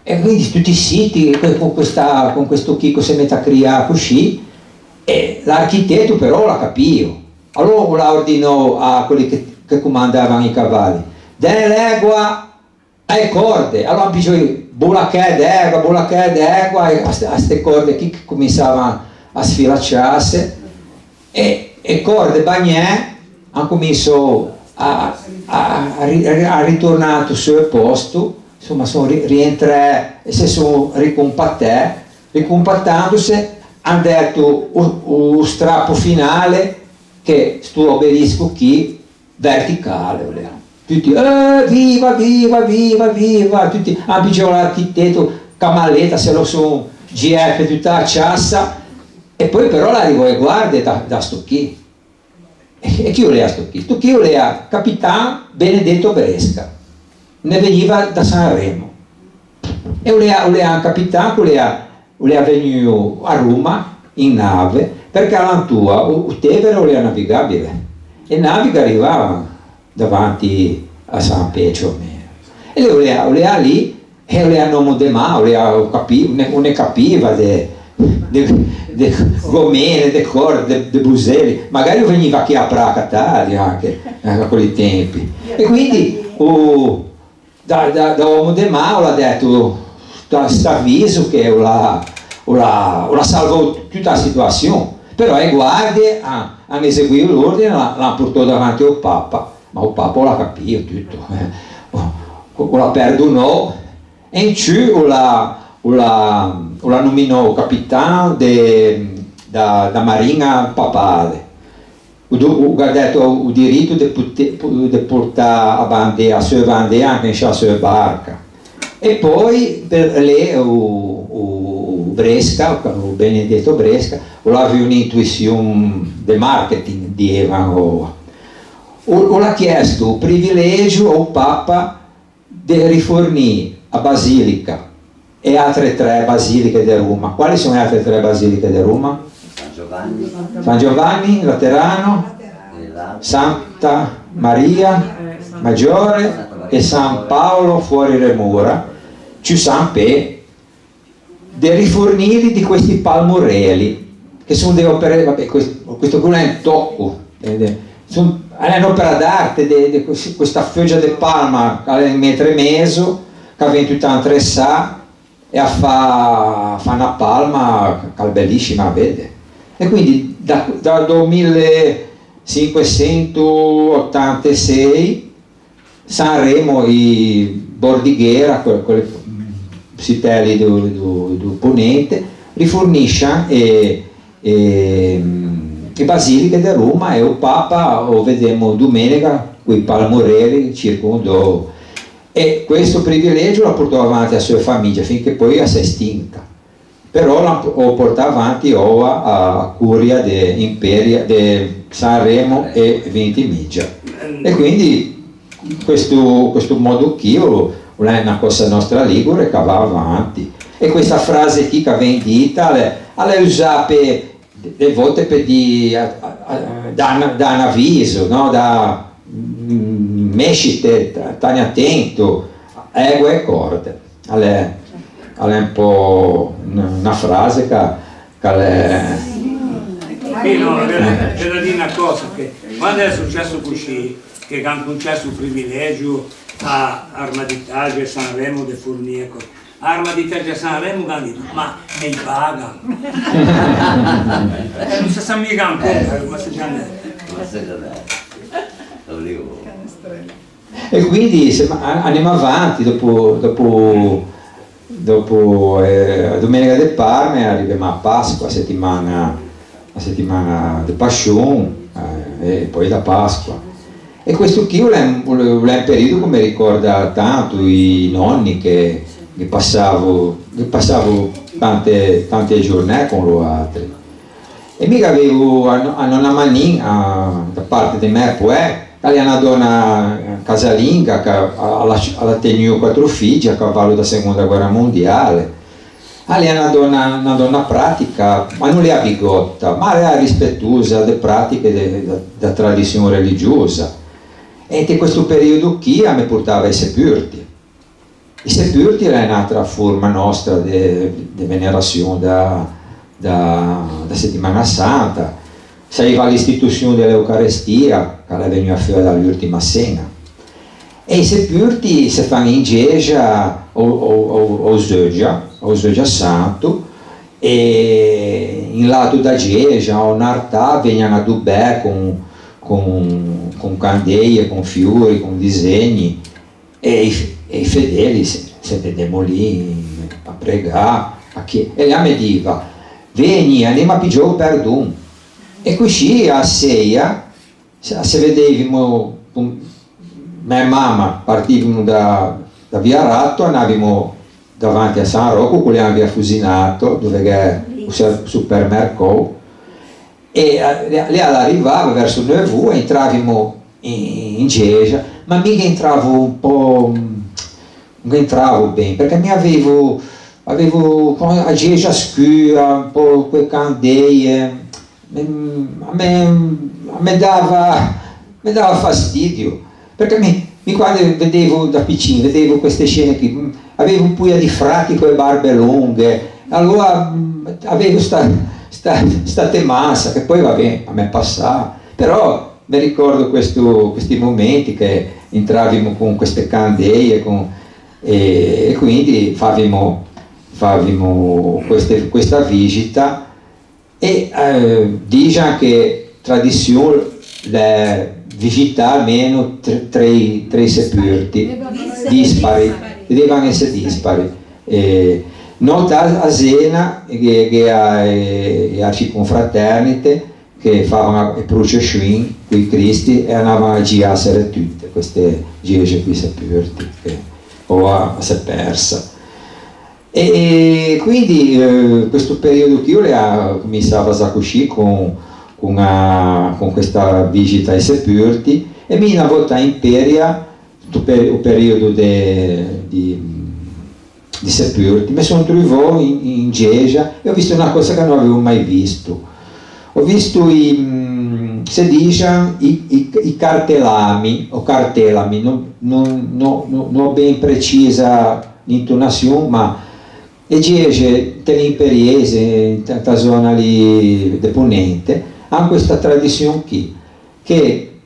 E quindi tutti zitti con questo chicco si mette a criare così, e l'architetto però l'ha capito. Allora la ordinò a quelli che comandavano i cavalli: delle legua ai corde. Allora hanno bisogno bulacche d'egua, e a queste corde che cominciavano a sfilacciarsi, e e Corde Bagnè hanno cominciato a ritornare sul suo posto, insomma sono rientrati e si sono ricompattandosi, hanno detto lo strappo finale che sto obelisco qui verticale, tutti viva viva viva viva, tutti hanno pigiato l'architetto Camalletta, se lo sono GF tutta la ciassa, e poi però l'arrivo e guarda da sto qui. E chi voleva sto qui? Sto qui voleva Capitan Benedetto Bresca, ne veniva da Sanremo, e voleva un Capitan che voleva venire a Roma in nave, perché all'Antua il Tevere voleva navigabile, e navi che arrivavano davanti a San Pecio, e lei voleva lì, e voleva nome de ma, non ne capiva de gomene, de corde, de buselli, magari veniva qui a Praga tardi anche a quei tempi, e quindi da uomo de ma l'ha detto questo avviso che la salvò tutta la situazione, però i guardie hanno eseguito l'ordine, l'hanno portato davanti al Papa, ma il Papa l'ha capito tutto, l'ha perdonò, e in più la nominò capitano da Marina Papale. Ha detto il diritto di portare avanti la sua bandiera anche in la sua barca. E poi per lei, Bresca, il Benedetto Bresca, aveva un'intuizione di marketing, dicevano. L'ha chiesto il privilegio al Papa di rifornire a Basilica e altre 3 basiliche di Roma. Quali sono le altre 3 basiliche di Roma? San Giovanni Laterano, Santa Maria Maggiore e San Paolo fuori Remora. Ci San Pe, dei rifornili di questi palmoreli, che sono delle opere, vabbè, questo qui è un tocco, è un'opera d'arte di questa foggia di palma che è un metro e mezzo, che viene tutta intressata e fa una palma che è bellissima, vede. E quindi dal 1586 Sanremo, i Bordighera, quelle sitelli del Ponente, rifornisce le basiliche di Roma, e il Papa lo vediamo domenica con i palmoreli circondo, e questo privilegio lo portò avanti la sua famiglia finché poi si è estinta, però lo portò avanti a curia dell'imperia di Sanremo e Ventimiglia, e quindi questo modo qui è una cosa nostra ligure che va avanti, e questa frase qui che viene dita è usata delle volte per da un avviso, no? Da mescite, stai attento, ego e corde, è un po' una frase che è... No, c'è da dire una cosa, che quando è successo così, che hanno concesso il privilegio a Armaditage e Sanremo di fornire, Armaditage e Sanremo hanno detto, ma mi pagano? Non si sa mica ancora, ma se già ne E quindi andiamo avanti, dopo Domenica del Parme arriviamo a Pasqua, la settimana di Passion, e poi da Pasqua. E questo qui è un periodo che mi ricorda tanto i nonni che passavo tante giornate con loro altri. E mica avevo a nonna Manin, da parte di me, che è una donna casalinga che ha tenuto 4 figli a cavallo della seconda guerra mondiale. È una donna pratica, ma non è bigotta, ma è rispettosa delle pratiche della tradizione religiosa. E in questo periodo qui mi portava ai sepolti. I sepolti è un'altra forma nostra di venerazione da settimana santa. Saliva l'istituzione dell'Eucaristia, che veniva fuori dall'ultima cena. E i sepolti si fanno in chiesa o Zoggia Santo, e in lato da Geja o Nartà venivano a Dubè con candele, con fiori, con disegni, e i fedeli se vedevano lì a pregare, e lei mi diceva: vieni, andiamo a pigiare perdono. E così a Seia, se vedevamo mia mamma, partivamo da via Ratto, andavamo davanti a San Rocco, quelli aveva fusinato, dove è il supermercato, e lì all'arrivava verso 9 entravamo in Geja, ma mica entravo un po', non entravo bene, perché mi avevo a Geja scura, un po' quelle candele, a me dava fastidio, perché quando vedevo da piccino, vedevo queste scene qui, avevo un paio di frati con le barbe lunghe, allora avevo sta temanza che poi va bene, a me passava, però mi ricordo questi momenti che entravamo con queste candele e quindi facevamo questa visita, e diciamo che tradizione è visitare almeno tre sepolti dispari, devono essere dispari. Nota a Zena che ha la confraternite che facevano le processioni con i Cristi e andavano a girare tutte queste gire qui sepolti che ora si è persa. E quindi questo periodo che io cominciavo a così con questa visita ai sepolti, e una volta in Imperia, il periodo di sepolti, mi sono trovato in Geja e ho visto una cosa che non avevo mai visto. Ho visto i cartellami o cartellami, non ho ben precisa l'intonazione, ma e Geja, dell'imperiese, in tanta zona lì di Ponente, hanno questa tradizione qui, che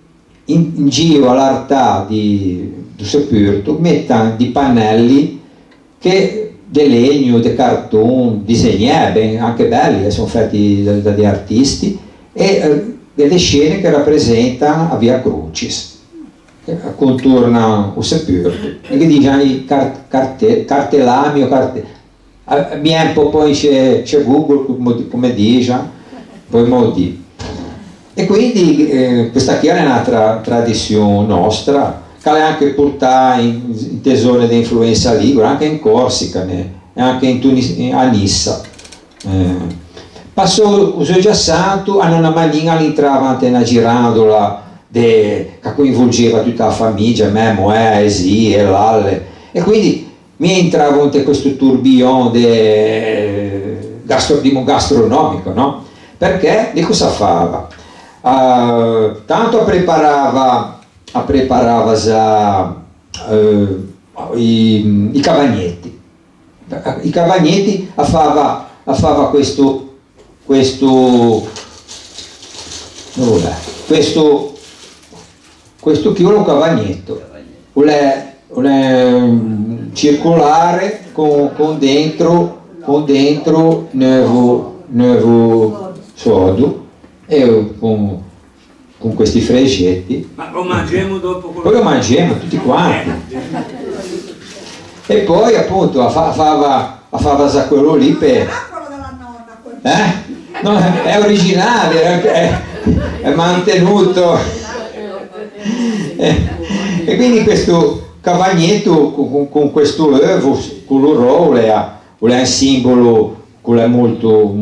in giro all'altare del sepolto mettono di pannelli che di legno, di cartone, disegnati, anche belli, sono fatti dagli artisti, e delle scene che rappresentano a Via Crucis, che contornano il sepolto, e che dicono i cartellami o cartellami. Poi c'è Google, come dice, poi modi. E quindi questa qui è un'altra tradizione nostra, che è anche portata in tesone di influenza ligure, anche in Corsica, e anche a Nissa. Passò il Gioia Santo, a una manina entrava anche una girandola che coinvolgeva tutta la famiglia, me, Moè, Esi e Lalle, e quindi mi entravo in questo tourbillon gastronomico, no? Perché di cosa fava? Tanto preparava già i cavagnetti. I cavagnetti fava questo che è un cavagnetto. Circolare con dentro nuovo sodo, e con questi fregetti. Ma lo mangiamo dopo? Poi lo mangiamo tutti quanti. E poi appunto fava già quello lì per... No, è originale, è mantenuto. E quindi questo cavagnetto con questo uovo coloroso è un simbolo molto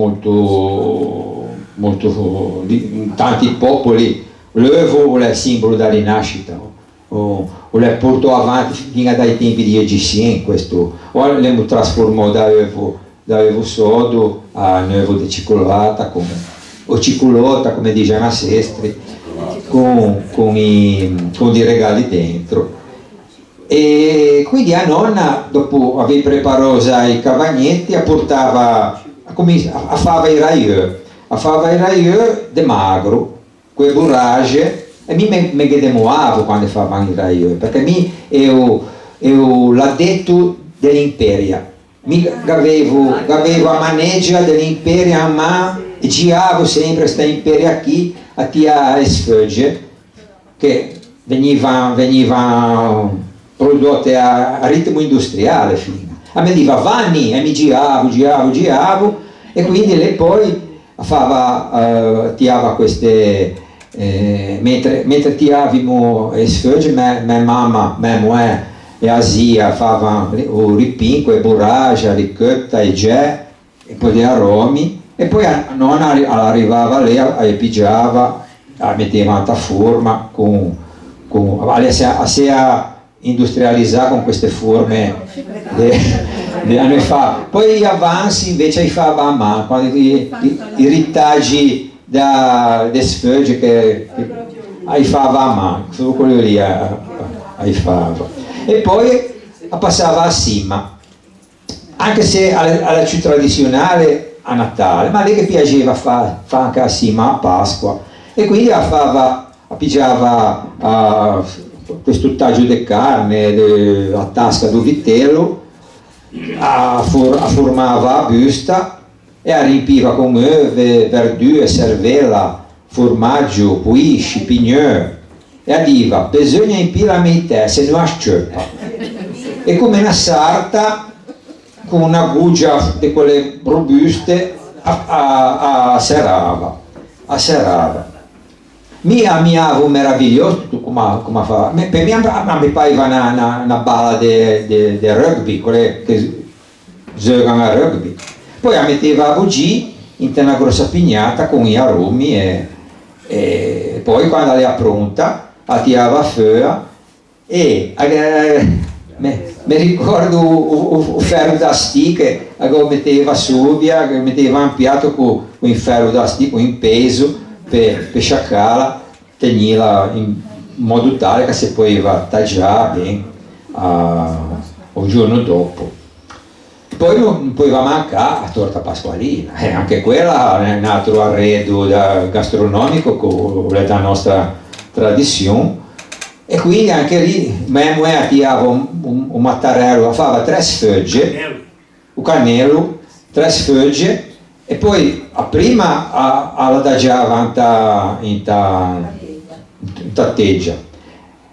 in tanti popoli. L'uovo è il simbolo della rinascita, o l'è portato avanti fino dai tempi di Egiziani, questo, o l'abbiamo trasformato da uovo sodo a un uovo di cicolata, o cicolata come dicevano i sestri, con i regali dentro. E quindi a nonna, dopo aver preparato i cavagnetti, portava a fare i raieux di magro, con le burrage, e mi demoavo quando facevano i raieux, perché io l'addetto dell'imperia, avevo a maneggia dell'imperia a mano, e giravo sempre sta imperia qui a tia sfogge che venivano prodotte a ritmo industriale fino. A me diva vanni e mi giravo e quindi lei poi tirava queste mentre tiravamo sfogge mia mamma, mia moglie e a zia facevano il ripinco e burraggia, ricotta e gè e poi gli aromi e poi a nonna arrivava lei e pigiava, la metteva a forma si industrializzata con queste forme di anni fa. Poi gli avanzi invece fa a mano, quando i ritaggi da sfogge che fava a mano, solo quello lì fava. E poi passava a Sima, anche se alla più tradizionale a Natale, ma lei che piaceva fa anche a Sima a Pasqua e quindi pigiava questo taglio di carne a tasca do vitello, formava a busta e riempiva con uove, verdure, cervella, formaggio, puisci, pigneux e diva bisogna impila a metà se no asciuppa e come una sarta con una guggia di quelle robuste serrava mi amiavo meraviglioso come fa per me mi pareva una balla di rugby quelle che giocano a rugby poi la metteva a bugie in una grossa pignata con gli aromi e poi quando era pronta la tirava fuori e mi ricordo il ferro da stì che lo metteva su via, che metteva un piatto con il ferro da stì con il peso per sciaccarla, tenerla in modo tale che si poteva tagliare bene il giorno dopo. Poi non poteva mancare la torta pasqualina, anche quella è un altro arredo gastronomico con la nostra tradizione. E quindi anche lì mia moglie tirava un mattarello, faceva 3 sfogge, un cannello, 3 sfogge e poi prima la adagiava in teggia.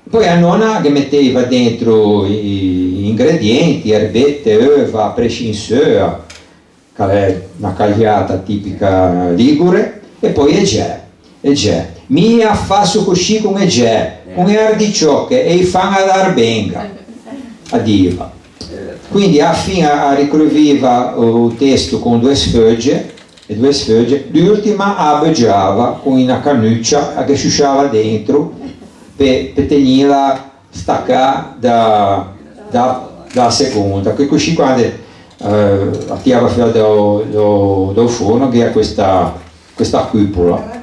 Poi a nonna che metteva dentro gli ingredienti, erbette, uova, prescinseur, che è una cagliata tipica ligure, e poi egè. Mia faccio così con egè, con le ardiciocche e i fan ad arbenga, a diva. Quindi alla fine ricreviva il testo con 2 sfogge, l'ultima abbeggiava con una cannuccia che sciusciava dentro per tenerla staccata da seconda, che così quando tirava fuori dal forno che ha questa cupola.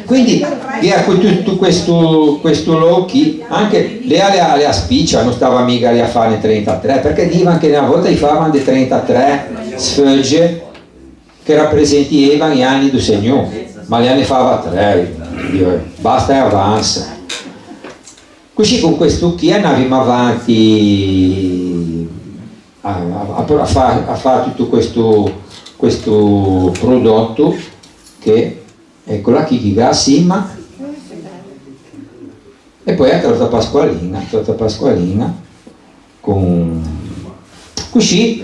Quindi tutto questo locchi, anche lei a spiccia non stava mica lì a fare 33, perché dicevano che una volta facevano di 33 sfogge che rappresentavano gli anni del Signore, ma lei ne fava 3, basta e avanza. Così con questo qui andiamo avanti a fare tutto questo prodotto che eccola qui che Sima e poi la torta pasqualina con così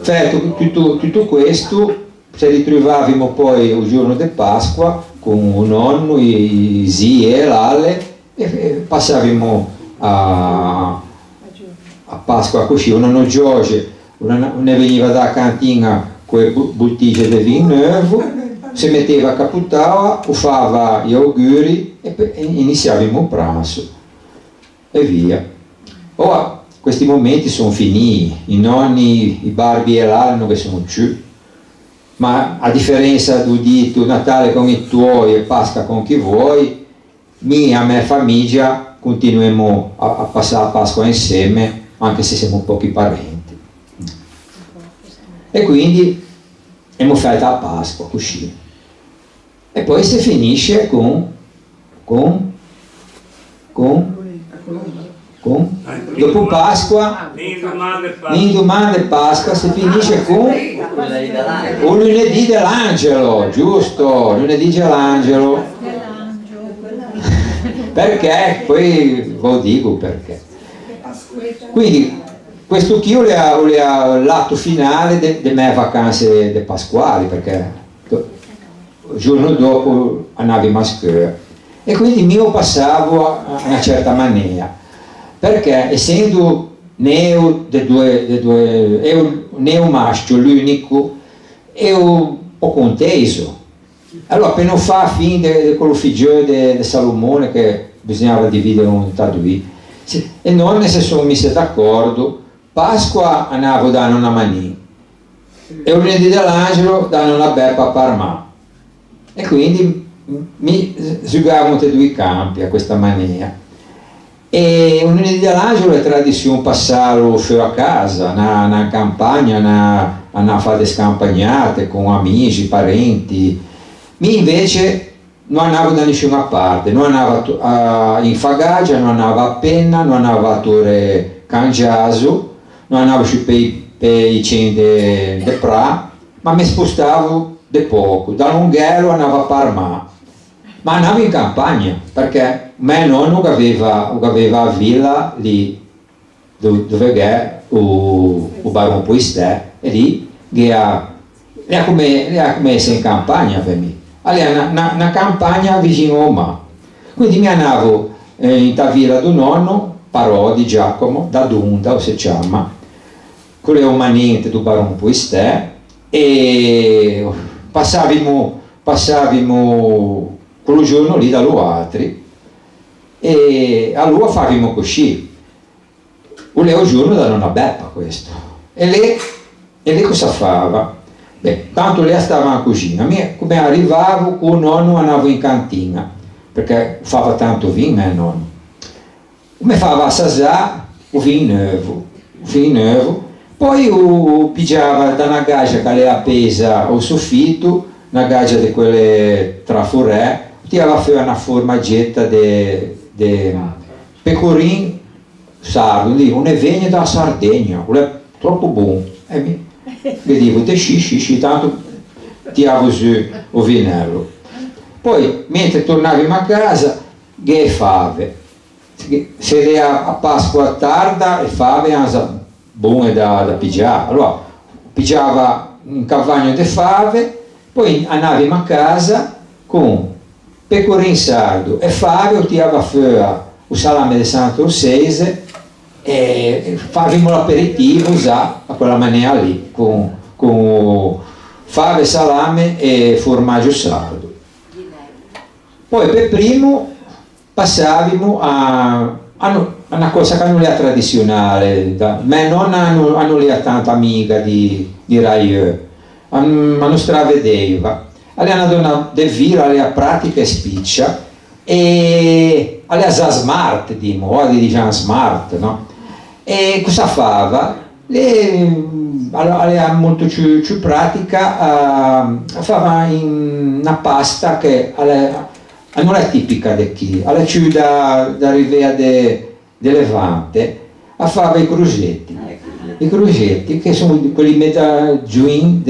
fatto tutto questo ci ritrovavamo poi il giorno di Pasqua con il nonno, i zii e l'alle e passavamo a Pasqua così. Un nonno Giorgio ne veniva dalla cantina con le bottiglie di vino nuovo, si metteva a caputava, fava gli auguri e iniziavamo il pranzo e via. Ora questi momenti sono finiti, i nonni, i Barbi e l'Ale non sono più, ma a differenza di dito Natale con i tuoi e Pasqua con chi vuoi, mia e mia famiglia continuiamo a passare la Pasqua insieme anche se siamo pochi parenti e quindi abbiamo fatto la Pasqua così. E poi si dopo Pasqua, l'indomani di Pasqua si finisce con un lunedì dell'angelo, giusto, lunedì dell'angelo. Perché? Poi ve lo dico perché. Quindi questo qui è l'atto finale delle mie vacanze di pasquali, perché il giorno dopo andavo a scuola e quindi io passavo a una certa maniera, perché essendo neo maschio l'unico, ero un po' conteso. Allora appena fa fine di quello figlio di Salomone che bisognava dividere un tadui e non si sono messi d'accordo. Pasqua andavo da una manì e il lunedì dell'angelo danno una beppa a Parma, e quindi mi giocavamo tutti e due i campi a questa maniera. E il lunedì dell'angelo è tradizione passarlo fuori a casa, in campagna, a fare le scampagnate con amici, parenti. Mi invece non andavo da nessuna parte, non andavo in Fagaggia, non andavo a Penna, non andavo a Torre Cangiaso, non andavo su per i centri di Pra, ma mi spostavo di poco, da Lunghello andavo a Parma, ma andavo in campagna perché mio nonno aveva la villa lì dove è il Baron Puistè, e lì è come essere in campagna per me. Allora, una campagna vicino a me. Quindi mi andavo in ta villa del nonno, Parodi, Giacomo, da Dunda, o si chiama, con le umanente del Baron Puistè, e passavamo quello giorno lì da altri, e allora facevamo così. Un giorno da una beppa questo. E lei cosa fava? Beh, tanto lei stava in cucina, come arrivavo con il nonno andavo in cantina, perché faceva tanto vino mio nonno. Come faceva assaggiare il vino nuovo, poi pigiava da una gaggia che era appesa al soffitto, una gaggia di quelle traforè, tirava fuori una formaggetta di pecorin sardo, lì, non è vegno da Sardegna, è troppo buono. Vedevo sì, tanto tiravo su il vinello. Poi mentre tornavamo a casa, che fave, se era a Pasqua tarda e fave erano buone da pigiare. Allora pigiava un cavagno di fave, poi andavamo a casa con pecorin sardo e fave, tirava fuori il salame di Santo Orsese e facevamo l'aperitivo a quella maniera lì con fave, salame e formaggio sardo. Poi per primo passavamo a una cosa che non è tradizionale, ma non hanno lì tanta amica di Raieu, non stravedeva. Lei è una donna del viro, lei ha pratica e spiccia, e lei è smart, diciamo smart, no? E cosa fava? Lei ha molto più pratica, fava una pasta che non è tipica di qui, è più da Rivera de Levante, fava i crugetti che sono quelli medaglioni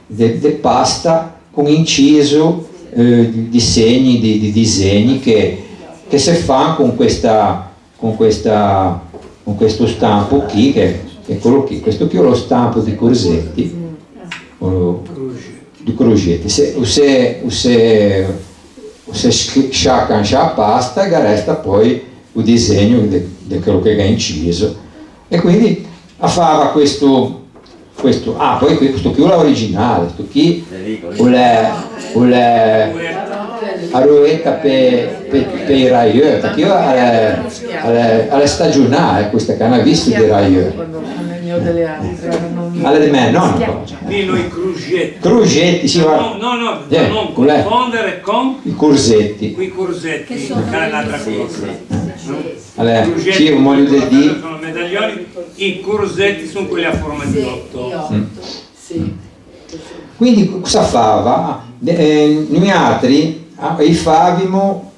di pasta con inciso di disegni che si fanno con questo stampo qui, che è quello qui. Questo qui è lo stampo di Corsetti, se sciacca la pasta e resta poi il disegno di quello che è inciso, e quindi fava questo poi questo qui è l'originale, questo qui è la ruetta per i Raieu, perché è stagionale questa che hanno visto di Raieu. Alle di me, no? Vino i crugetti. Crugetti, sì, no, non confondere con i cursetti. I cursetti, che è un'altra cosa. Sì, un moglio di D. Sono medaglioni, i cursetti sono quelli a forma di otto. Quindi cosa fava? Noi altri facevamo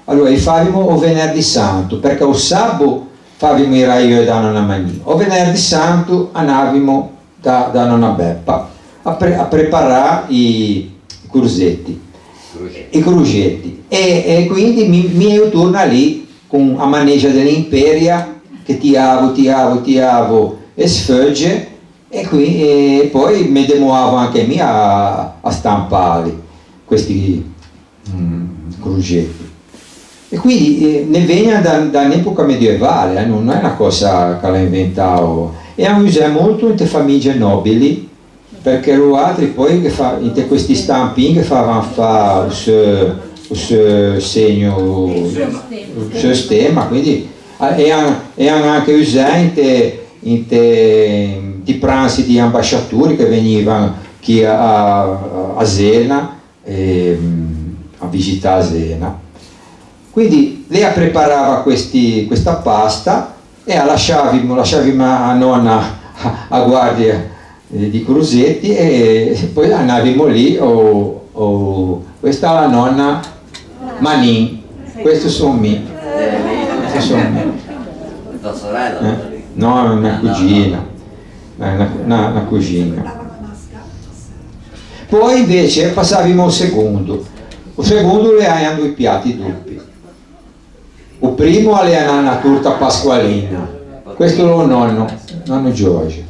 il venerdì santo, perché il sabato favimo i io da nonna Mani. O venerdì santo andavamo da nonna Beppa a preparare i cursetti, i crugetti, e quindi mi torna lì con a maneggia dell'imperia che tiravo e sfogge, e poi mi demoavo anche me a stampare questi crugetti. E quindi ne viene dall'epoca medievale, non è una cosa che l'ha inventato, e hanno usato molto in famiglie nobili, perché gli altri poi in questi stampini che facevano fare il segno, il sistema, quindi e hanno anche usato i pranzi di ambasciatori che venivano qui a Zena, a visitare Zena. Quindi lei preparava questa pasta e la lasciavamo a nonna a guardia di crusetti, e poi andavamo lì. Questa è la nonna Manin, questo sono me. Tua sorella? No, è una cugina, una cugina. Poi invece passavamo al secondo. Il secondo le hanno due piatti doppi. Il primo è una torta pasqualina, questo è il nonno Giorgio.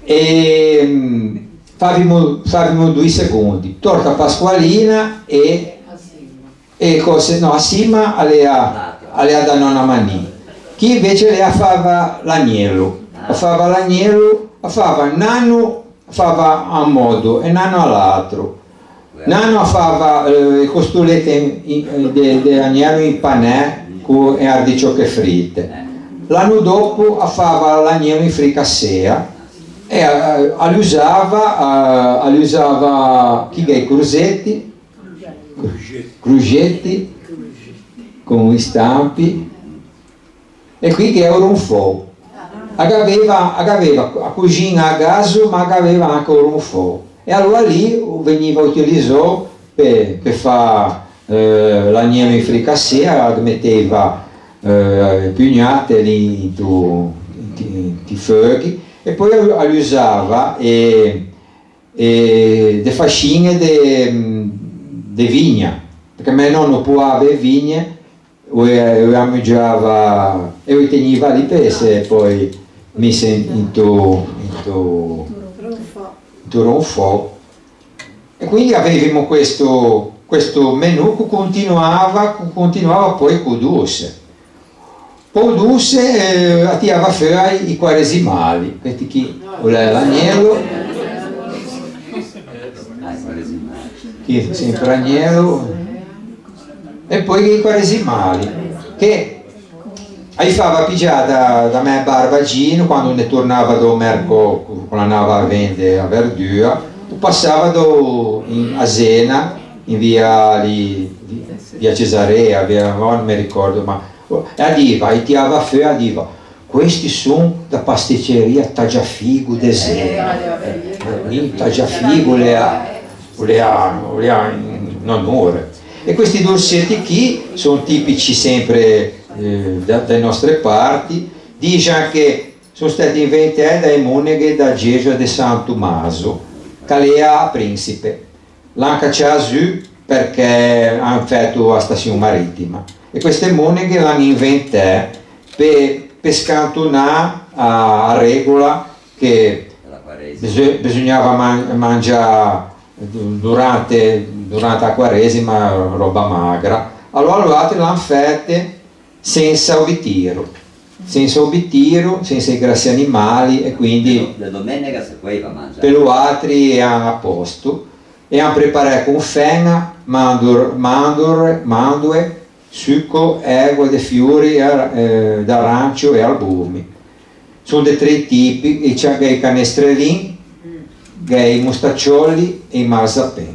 E favimo 2 secondi, torta pasqualina e cose, no, assieme alle da nonna Mani. Chi invece le fava l'agnello, nano fava a un modo e nano all'altro. Nano fava le costolette di agnello in panè con articiocche fritte. L'anno dopo fava l'agnello in fricassea e usava chi i crugetti con i stampi, e qui che era un fuoco. Aveva a cucina a gas, ma aveva anche un fuoco. E allora lì veniva utilizzato per fare l'agnello in fricassea, metteva pugnate lì in fuochi, e poi usava le fascine di vigna, perché me nonno può avere vigne, e mangiava e lo teneva lì per essere poi messo in ronfò. E quindi avevamo questo menù che continuava poi con Dulce. Poi Dulce tirava fuori i quaresimali, questi qui, l'agnello, chi sempre agnello, e poi i quaresimali, che fava pigiare da me a Barbagino quando ne tornava da merco con la nave a vendere a verdura, passava a Zena in via Cesarea, non mi ricordo, ma e tirava fuori e diceva: questi sono da pasticceria Tagliafigo di Zena. Tagliafigo le ha in onore. E questi dolcetti qui sono tipici sempre dalle nostre parti. Dice anche sono stati inventati dai moneghi da Gesù di San Tommaso, che a Principe. L'hanno cacciato su perché hanno fatto la stazione marittima. E queste moneghe l'hanno inventate per scantonare a regola che bisognava mangiare durante la Quaresima roba magra. Allora gli altri l'hanno fatte senza obittiro, senza i grassi animali, e quindi la domenica si poteva mangiare. Per gli altri erano a posto, e hanno preparato con fenna, mandorle, succo, erba di fiori d'arancio e albumi. Sono dei 3 tipi, e c'è i canestrellini, i mostaccioli e i marzapane.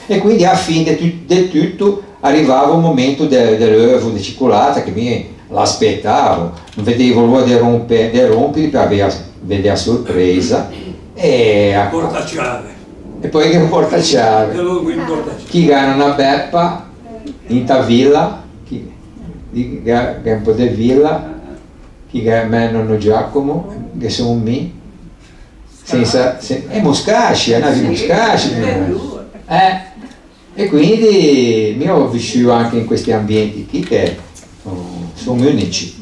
E quindi alla fine di tutto arrivava il momento dell'uovo di cioccolata, che mi l'aspettavo, non vedevo l'ora di rompere per vedere la sorpresa, e portachiave. E poi che un portachiave. Chi gana una beppa in ta villa, che è un po' di villa, che è me nonno Giacomo, che sono me, è Moscasci, è una di Moscasci. E quindi io ho vissuto anche in questi ambienti qui che sono unici.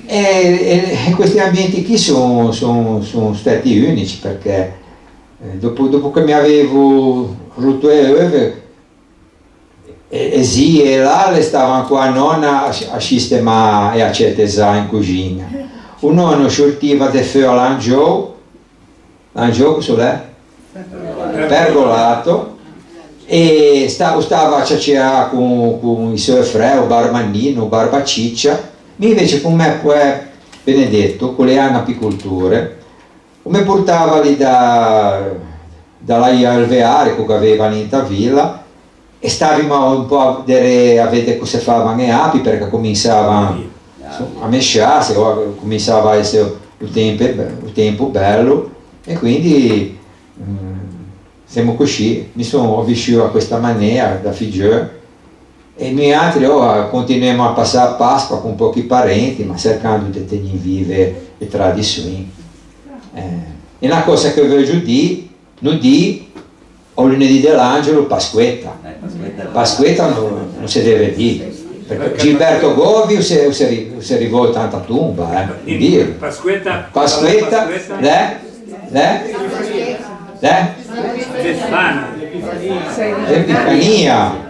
E questi ambienti qui sono stati unici perché dopo che mi avevo rotto le uova e zii e là le stavano qua a nonna a sistemare e a cetesare in cucina. Un nonno sortiva del feu all'angio cos'è? Pergolato, e stava a ciacciare con i suoi fratelli, Barmannino, Barbaciccia. Mi invece con me poi Benedetto, con le apicolture, mi portava lì dalla alveare che aveva in villa e stavamo un po' a vedere cosa facevano le api perché cominciavano a mesciarsi, cominciava a essere il tempo bello e quindi siamo così, ho vissuto a questa maniera da figlio e noi altri continuiamo a passare a Pasqua con pochi parenti ma cercando di tenere vive le tradizioni. È una cosa che voglio dire, lunedì o lunedì dell'angelo Pasquetta non si deve dire perché Gilberto Govi si è rivolto a tanta tumba Pasquetta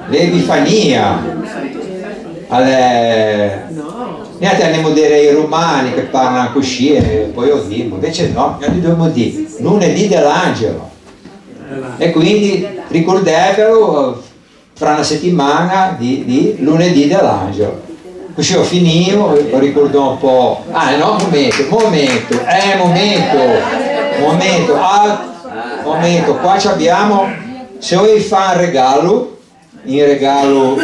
l'Epifania neanche andiamo a dire i romani che parlano così e poi lo dico, invece no, noi dobbiamo dire lunedì dell'angelo e quindi ricordatelo fra una settimana di lunedì dell'angelo. Così ho finito, ricordo un po'. Momento, qua abbiamo, se vuoi fare un regalo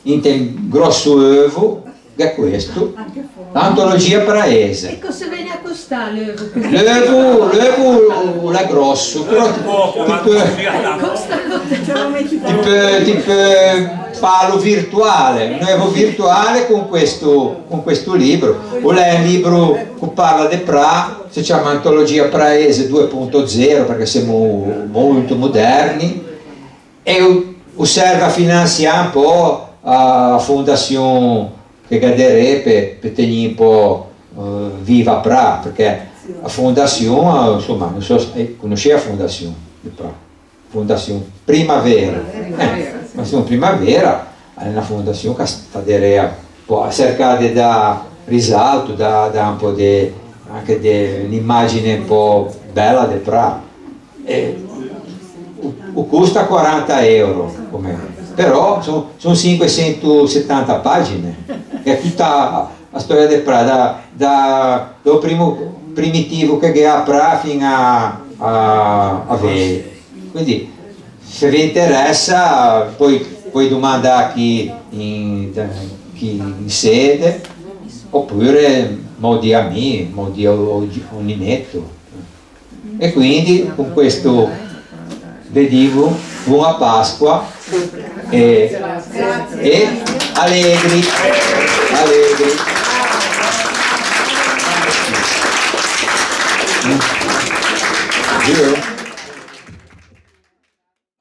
in grosso uovo, che è questo, l'antologia praese. E cosa viene a costare l'uovo? L'uovo è grosso, però tipo farlo virtuale, un uovo virtuale con questo libro. O è un libro che parla di Pra, si chiama Antologia Praese 2.0 perché siamo molto moderni e serve a finanziare un po' la fondazione che gaderebbe per tenere un po' viva Pra, perché la fondazione, insomma, non so se conosce la fondazione di Pra, fondazione Primavera. La Primavera è una fondazione che sta a cercare di dare risalto, da un po' anche un'immagine un po' bella di Pra. Costa 40 euro, però sono 570 pagine, è tutta la storia di Pra, dal primo primitivo che ha Pra fino a Vei. Quindi se vi interessa puoi domandare a chi in sede oppure modi a me, modi a Ninetto. E quindi con questo vi dico buona Pasqua e allegri. Io?